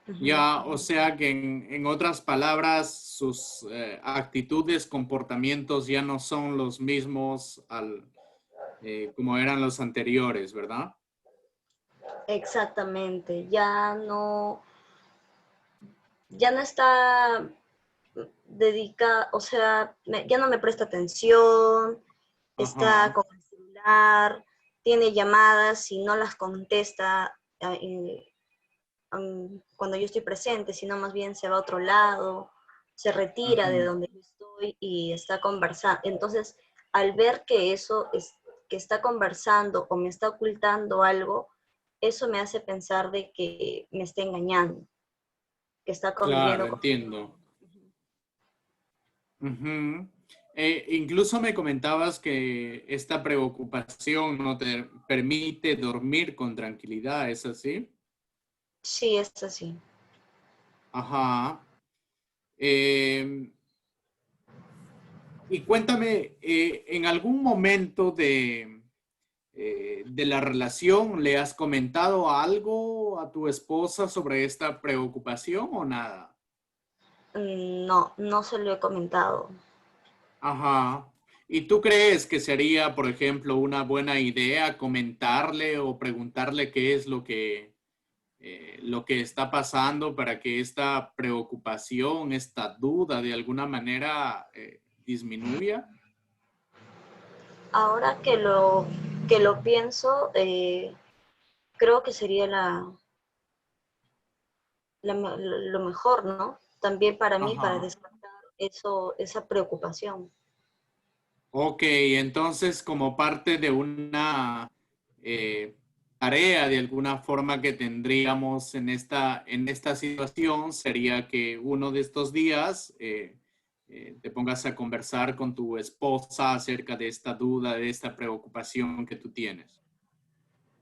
Ujú. Ya, o sea que en otras palabras, sus actitudes, comportamientos ya no son los mismos como eran los anteriores, ¿verdad? Exactamente, ya no está dedicada, o sea, ya no me presta atención, está Ajá, con el celular, tiene llamadas y no las contesta cuando yo estoy presente, sino más bien se va a otro lado, se retira de ujú. donde yo estoy y está conversando. Entonces, al ver que que está conversando o me está ocultando algo, eso me hace pensar de que me está engañando, que está Claro, conviviendo con... entiendo. Ujú. Incluso me comentabas que esta preocupación no te permite dormir con tranquilidad, ¿es así? Sí, es así. Ajá. Eh, y cuéntame, ¿en algún momento de la relación le has comentado algo a tu esposa sobre esta preocupación o nada? No, no se lo he comentado. Ajá. ¿Y tú crees que sería, por ejemplo, una buena idea comentarle o preguntarle qué es lo que está pasando para que esta preocupación, esta duda de alguna manera disminuya? Ahora que lo pienso, creo que sería lo mejor, ¿no? También para mí, para Ajá. descartar esa preocupación. Ok, entonces como parte de una eh, tarea de alguna forma que tendríamos en esta situación sería que uno de estos días te pongas a conversar con tu esposa acerca de esta duda, de esta preocupación que tú tienes.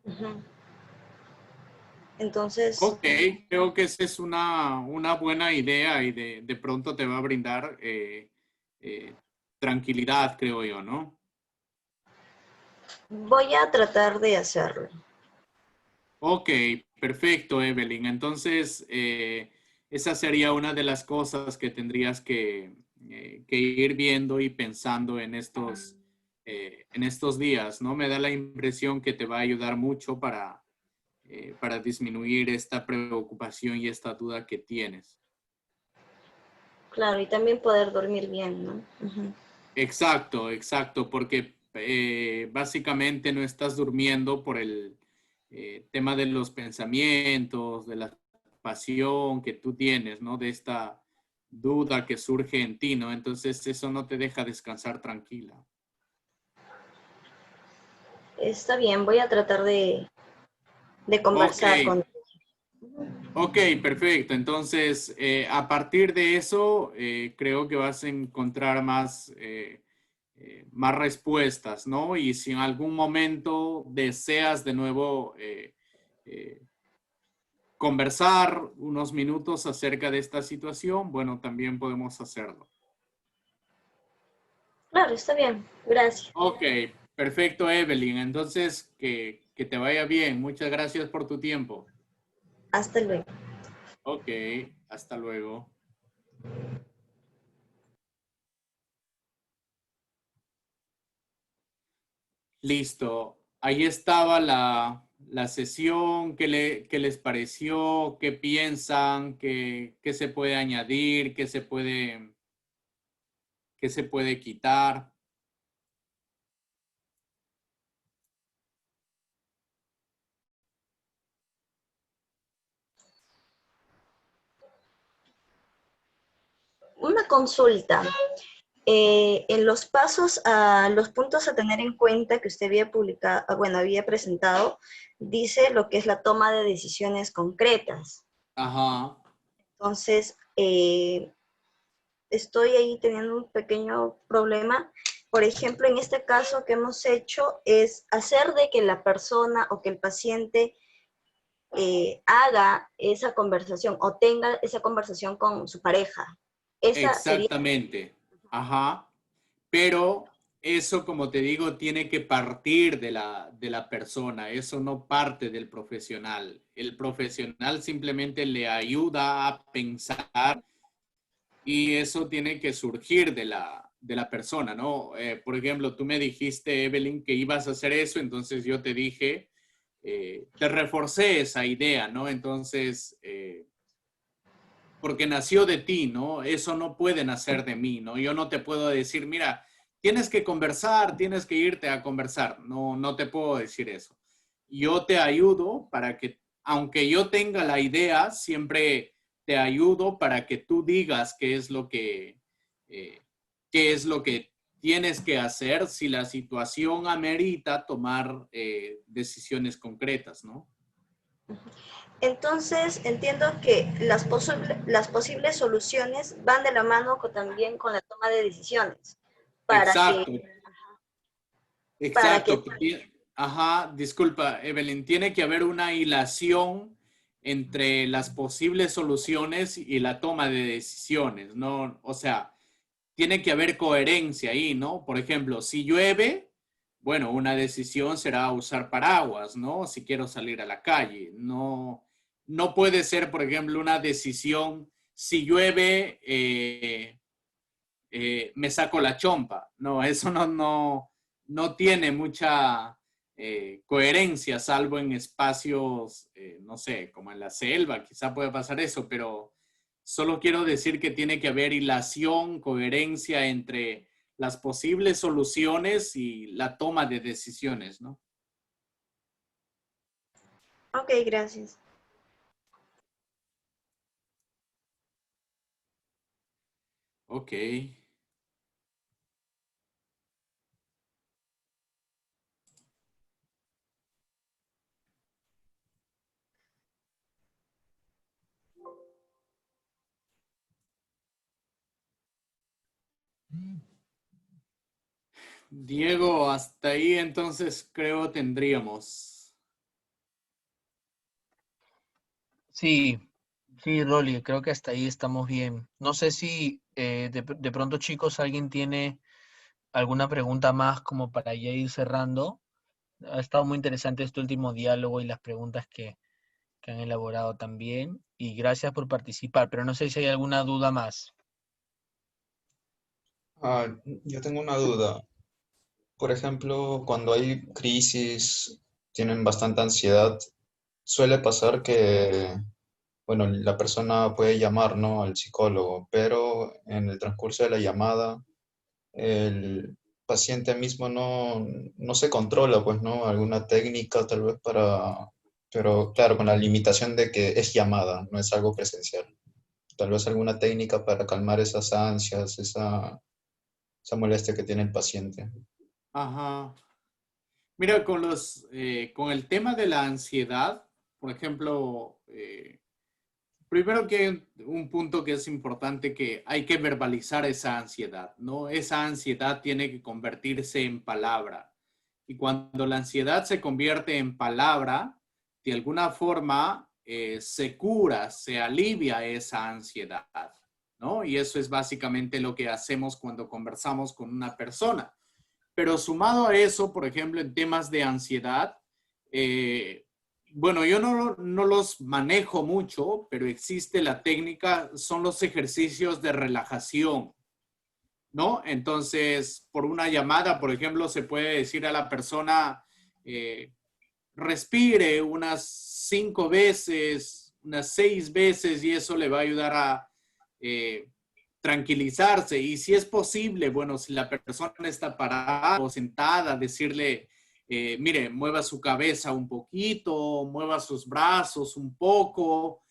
Ujú. Entonces, Ok, creo que esa es una buena idea y de pronto te va a brindar eh, tranquilidad, creo yo, ¿no? voy a tratar de hacerlo. Ok, perfecto, Evelyn. Entonces, esa sería una de las cosas que tendrías que ir viendo y pensando en estos días, ¿no? Me da la impresión que te va a ayudar mucho para disminuir esta preocupación y esta duda que tienes. Claro, y también poder dormir bien, ¿no? Ujú. Exacto, exacto, porque básicamente no estás durmiendo por el tema de los pensamientos, de la pasión que tú tienes, ¿no? De esta duda que surge en ti, ¿no? Entonces eso no te deja descansar tranquila. Está bien, voy a tratar de Ok, conversar con... ok, perfecto. Entonces, a partir de eso, creo que vas a encontrar más respuestas, ¿no? Y si en algún momento deseas de nuevo eh, conversar unos minutos acerca de esta situación, bueno, también podemos hacerlo. Claro, está bien, gracias. Ok, perfecto, Evelyn. Entonces, que te vaya bien. Muchas gracias por tu tiempo. Hasta luego. Ok, hasta luego. Listo. Ahí estaba la sesión, qué les pareció, qué piensan, qué se puede añadir, qué se puede quitar. Una consulta. En los pasos, los puntos a tener en cuenta que usted había publicado, había presentado, dice lo que es la toma de decisiones concretas. Ajá. Entonces, estoy ahí teniendo un pequeño problema. Por ejemplo, en este caso que hemos hecho es hacer de que la persona o que el paciente haga esa conversación o tenga esa conversación con su pareja. Esa sería... Exactamente. Ajá. Pero eso, como te digo, tiene que partir de la persona. Eso no parte del profesional. El profesional simplemente le ayuda a pensar y eso tiene que surgir de la persona, ¿no? Por ejemplo, tú me dijiste, Evelyn, que ibas a hacer eso, entonces yo te dije, te reforcé esa idea, ¿no? Entonces, porque nació de ti, ¿no? Eso no puede nacer de mí, ¿no? Yo no te puedo decir, mira, tienes que conversar, tienes que irte a conversar. No, no te puedo decir eso. Yo te ayudo para que, aunque yo tenga la idea, siempre te ayudo para que tú digas qué es lo que tienes que hacer si la situación amerita tomar decisiones concretas, ¿no? Entonces, entiendo que las posibles soluciones van de la mano también con la toma de decisiones. Exacto, Para que exacto. Ajá, disculpa, Evelyn, tiene que haber una hilación entre las posibles soluciones y la toma de decisiones, ¿no? O sea, tiene que haber coherencia ahí, ¿no? Por ejemplo, si llueve, bueno, una decisión será usar paraguas, ¿no? Si quiero salir a la calle. No, no puede ser, por ejemplo, una decisión, si llueve, me saco la chompa. No, eso no tiene mucha coherencia, salvo en espacios, no sé, como en la selva, quizá puede pasar eso, pero solo quiero decir que tiene que haber hilación, coherencia entre las posibles soluciones y la toma de decisiones, ¿no? Ok, gracias. Ok. Diego, hasta ahí entonces creo tendríamos. Sí, sí, Rolly, creo que hasta ahí estamos bien. No sé si de pronto, chicos, alguien tiene alguna pregunta más como para ya ir cerrando. Ha estado muy interesante este último diálogo y las preguntas que han elaborado también. Y gracias por participar, pero no sé si hay alguna duda más. Yo tengo una duda. Por ejemplo, cuando hay crisis, tienen bastante ansiedad, suele pasar que, bueno, la persona puede llamar, ¿no?, al psicólogo, pero en el transcurso de la llamada, el paciente mismo no se controla, pues, ¿no? Alguna técnica tal vez pero claro, con la limitación de que es llamada, no es algo presencial. Tal vez alguna técnica para calmar esas ansias, esa molestia que tiene el paciente. Ajá. Mira, con el tema de la ansiedad, por ejemplo, primero que hay un punto que es importante que hay que verbalizar esa ansiedad, ¿no? Esa ansiedad tiene que convertirse en palabra. Y cuando la ansiedad se convierte en palabra, de alguna forma se cura, se alivia esa ansiedad, ¿no? Y eso es básicamente lo que hacemos cuando conversamos con una persona. Pero sumado a eso, por ejemplo, en temas de ansiedad, bueno, yo no los manejo mucho, pero existe la técnica, son los ejercicios de relajación, ¿no? Entonces, por una llamada, por ejemplo, se puede decir a la persona, respire unas 5 veces, unas 6 veces, y eso le va a ayudar a tranquilizarse. Y si es posible, bueno, si la persona está parada o sentada, decirle, mire, mueva su cabeza un poquito, mueva sus brazos un poco.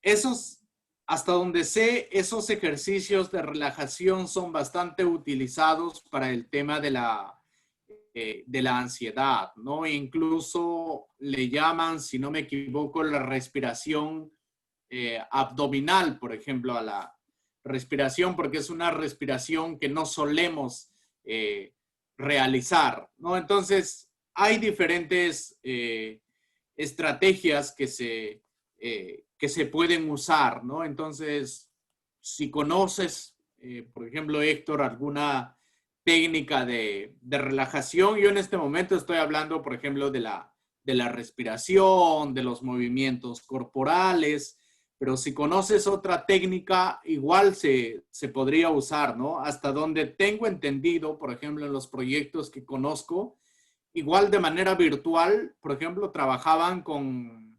Esos, hasta donde sé, esos ejercicios de relajación son bastante utilizados para el tema de la ansiedad, ¿no? E incluso le llaman, si no me equivoco, la respiración abdominal, por ejemplo, a la respiración, porque es una respiración que no solemos realizar, ¿no? Entonces, hay diferentes estrategias que se pueden usar, ¿no? Entonces, si conoces, por ejemplo, Héctor, alguna técnica de relajación, yo en este momento estoy hablando, por ejemplo, de la respiración, de los movimientos corporales, pero si conoces otra técnica, igual se podría usar, ¿no? Hasta donde tengo entendido, por ejemplo, en los proyectos que conozco, igual de manera virtual, por ejemplo, trabajaban con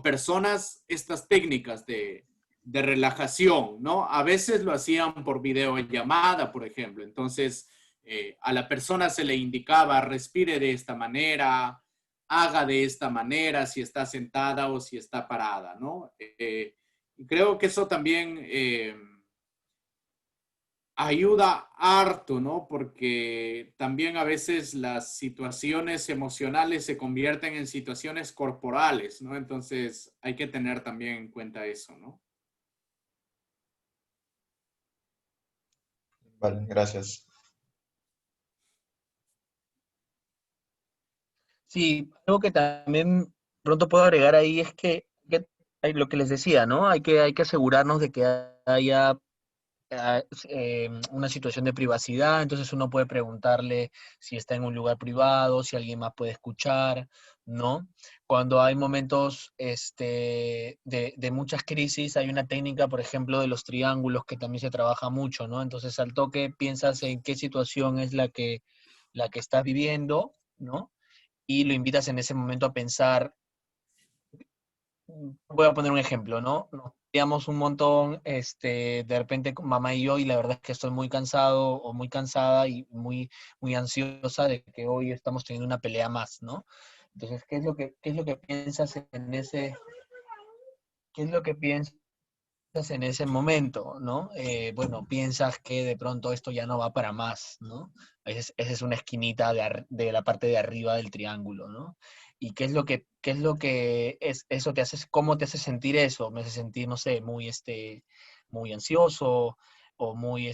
personas estas técnicas de relajación, ¿no? A veces lo hacían por videollamada, por ejemplo. Entonces, a la persona se le indicaba, respire de esta manera, haga de esta manera, si está sentada o si está parada, ¿no? Y creo que eso también ayuda harto, ¿no? Porque también a veces las situaciones emocionales se convierten en situaciones corporales, ¿no? Entonces hay que tener también en cuenta eso, ¿no? Vale, gracias. Sí, algo que también pronto puedo agregar ahí es que lo que les decía, ¿no? Hay que asegurarnos de que haya una situación de privacidad, entonces uno puede preguntarle si está en un lugar privado, si alguien más puede escuchar, ¿no? Cuando hay momentos de muchas crisis, hay una técnica, por ejemplo, de los triángulos que también se trabaja mucho, ¿no? Entonces al toque piensas en qué situación es la que estás viviendo, ¿no? Y lo invitas en ese momento a pensar. Voy a poner un ejemplo, ¿no? Nos peleamos un montón, de repente con mamá y yo, y la verdad es que estoy muy cansado o muy cansada y muy ansiosa de que hoy estamos teniendo una pelea más, ¿no? Entonces, ¿qué es lo que piensas en qué es lo que piensas en ese momento, ¿no? Bueno, piensas que de pronto esto ya no va para más, ¿no? Esa es una esquinita de la parte de arriba del triángulo, ¿no? ¿Y qué es eso te hace, cómo te hace sentir eso? Me hace sentir, no sé, muy ansioso o muy,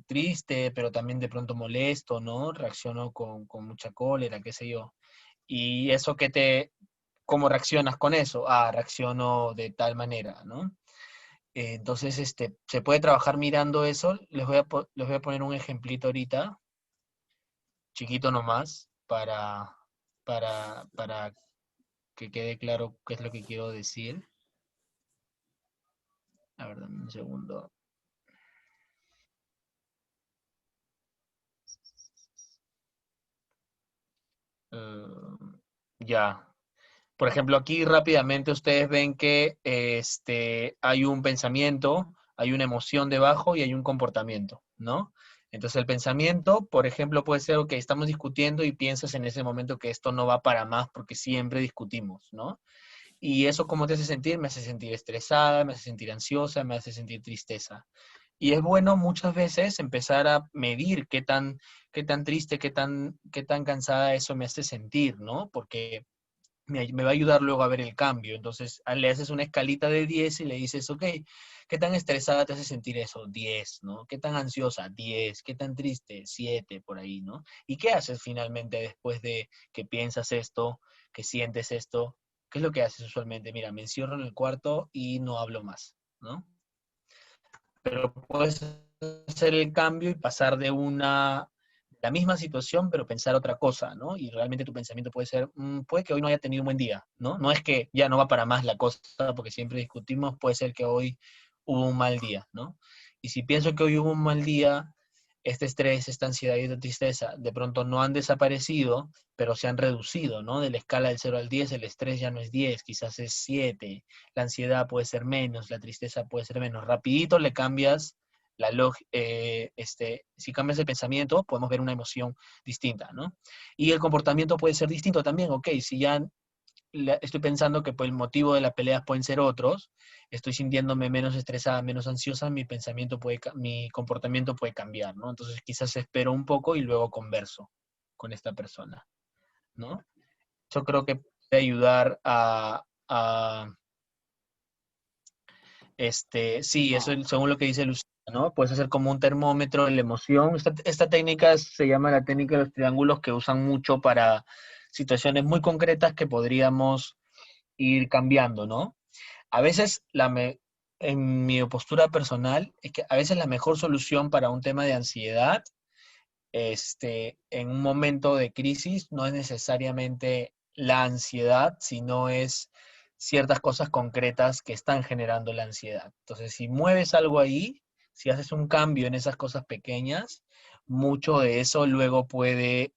triste, pero también de pronto molesto, ¿no? Reacciono con mucha cólera, qué sé yo. Y eso ¿cómo reaccionas con eso? Ah, reacciono de tal manera, ¿no? Entonces, se puede trabajar mirando eso. Les voy a poner un ejemplito ahorita, chiquito nomás, para que quede claro qué es lo que quiero decir. A ver, dame un segundo. Ya. Por ejemplo, aquí rápidamente ustedes ven que hay un pensamiento, hay una emoción debajo y hay un comportamiento, ¿no? Entonces el pensamiento, por ejemplo, puede ser, ok, estamos discutiendo y piensas en ese momento que esto no va para más porque siempre discutimos, ¿no? ¿Y eso cómo te hace sentir? Me hace sentir estresada, me hace sentir ansiosa, me hace sentir tristeza. Y es bueno muchas veces empezar a medir qué tan triste, qué tan cansada eso me hace sentir, ¿no? Porque me va a ayudar luego a ver el cambio. Entonces, le haces una escalita de 10 y le dices, ok, ¿qué tan estresada te hace sentir eso? 10, ¿no? ¿Qué tan ansiosa? 10. ¿Qué tan triste? 7, por ahí, ¿no? ¿Y qué haces finalmente después de que piensas esto, que sientes esto? ¿Qué es lo que haces usualmente? Mira, me encierro en el cuarto y no hablo más, ¿no? Pero puedes hacer el cambio y pasar de la misma situación, pero pensar otra cosa, ¿no? Y realmente tu pensamiento puede ser, puede que hoy no haya tenido un buen día, ¿no? No es que ya no va para más la cosa, porque siempre discutimos, puede ser que hoy hubo un mal día, ¿no? Y si pienso que hoy hubo un mal día, este estrés, esta ansiedad y esta tristeza de pronto no han desaparecido, pero se han reducido, ¿no? De la escala del 0 al 10, el estrés ya no es 10, quizás es 7, la ansiedad puede ser menos, la tristeza puede ser menos. Rapidito le cambias si cambias el pensamiento, podemos ver una emoción distinta, ¿no? Y el comportamiento puede ser distinto también, ok, si ya estoy pensando que el motivo de la pelea pueden ser otros, estoy sintiéndome menos estresada, menos ansiosa, mi comportamiento puede cambiar, ¿no? Entonces quizás espero un poco y luego converso con esta persona, ¿no? Yo creo que puede ayudar sí, eso es según lo que dice Lucía, ¿no? Puedes hacer como un termómetro de la emoción. Esta técnica se llama la técnica de los triángulos, que usan mucho para situaciones muy concretas que podríamos ir cambiando, ¿no? A veces, en mi postura personal, es que a veces la mejor solución para un tema de ansiedad, en un momento de crisis, no es necesariamente la ansiedad, sino es ciertas cosas concretas que están generando la ansiedad. Entonces, si mueves algo ahí, si haces un cambio en esas cosas pequeñas, mucho de eso luego puede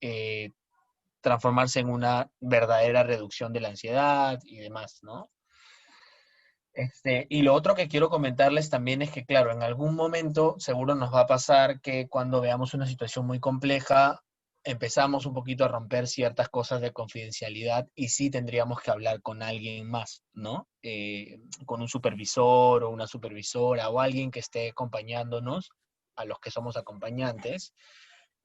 transformarse en una verdadera reducción de la ansiedad y demás, ¿no? Y lo otro que quiero comentarles también es que, claro, en algún momento seguro nos va a pasar que cuando veamos una situación muy compleja, empezamos un poquito a romper ciertas cosas de confidencialidad y sí tendríamos que hablar con alguien más, ¿no? Con un supervisor o una supervisora o alguien que esté acompañándonos, a los que somos acompañantes,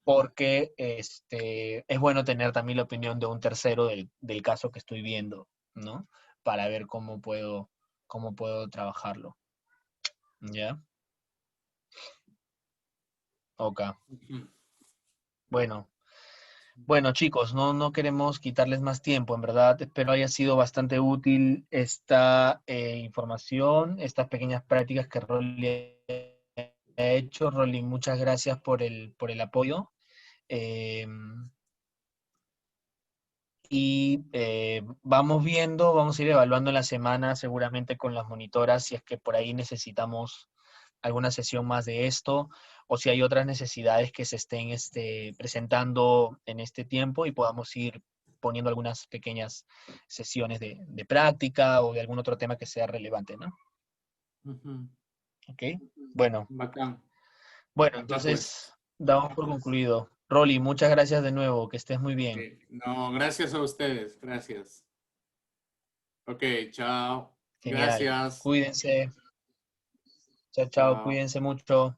porque es bueno tener también la opinión de un tercero del caso que estoy viendo, ¿no? Para ver cómo puedo trabajarlo. ¿Ya? Ok. Bueno, chicos, no queremos quitarles más tiempo, en verdad. Espero haya sido bastante útil esta información, estas pequeñas prácticas que Rolly ha hecho. Rolly, muchas gracias por el apoyo. Eh, vamos viendo, vamos a ir evaluando en la semana seguramente con las monitoras si es que por ahí necesitamos alguna sesión más de esto o si hay otras necesidades que se estén presentando en este tiempo y podamos ir poniendo algunas pequeñas sesiones de práctica o de algún otro tema que sea relevante, ¿no? ¿Ok? Bueno, Bacán. bueno, Ya entonces pues. damos por concluido. Rolly, muchas gracias de nuevo, que estés muy bien. No, gracias a ustedes. Gracias. Ok, chao. Genial. Gracias. Cuídense. Chao, chao, Chao. cuídense mucho.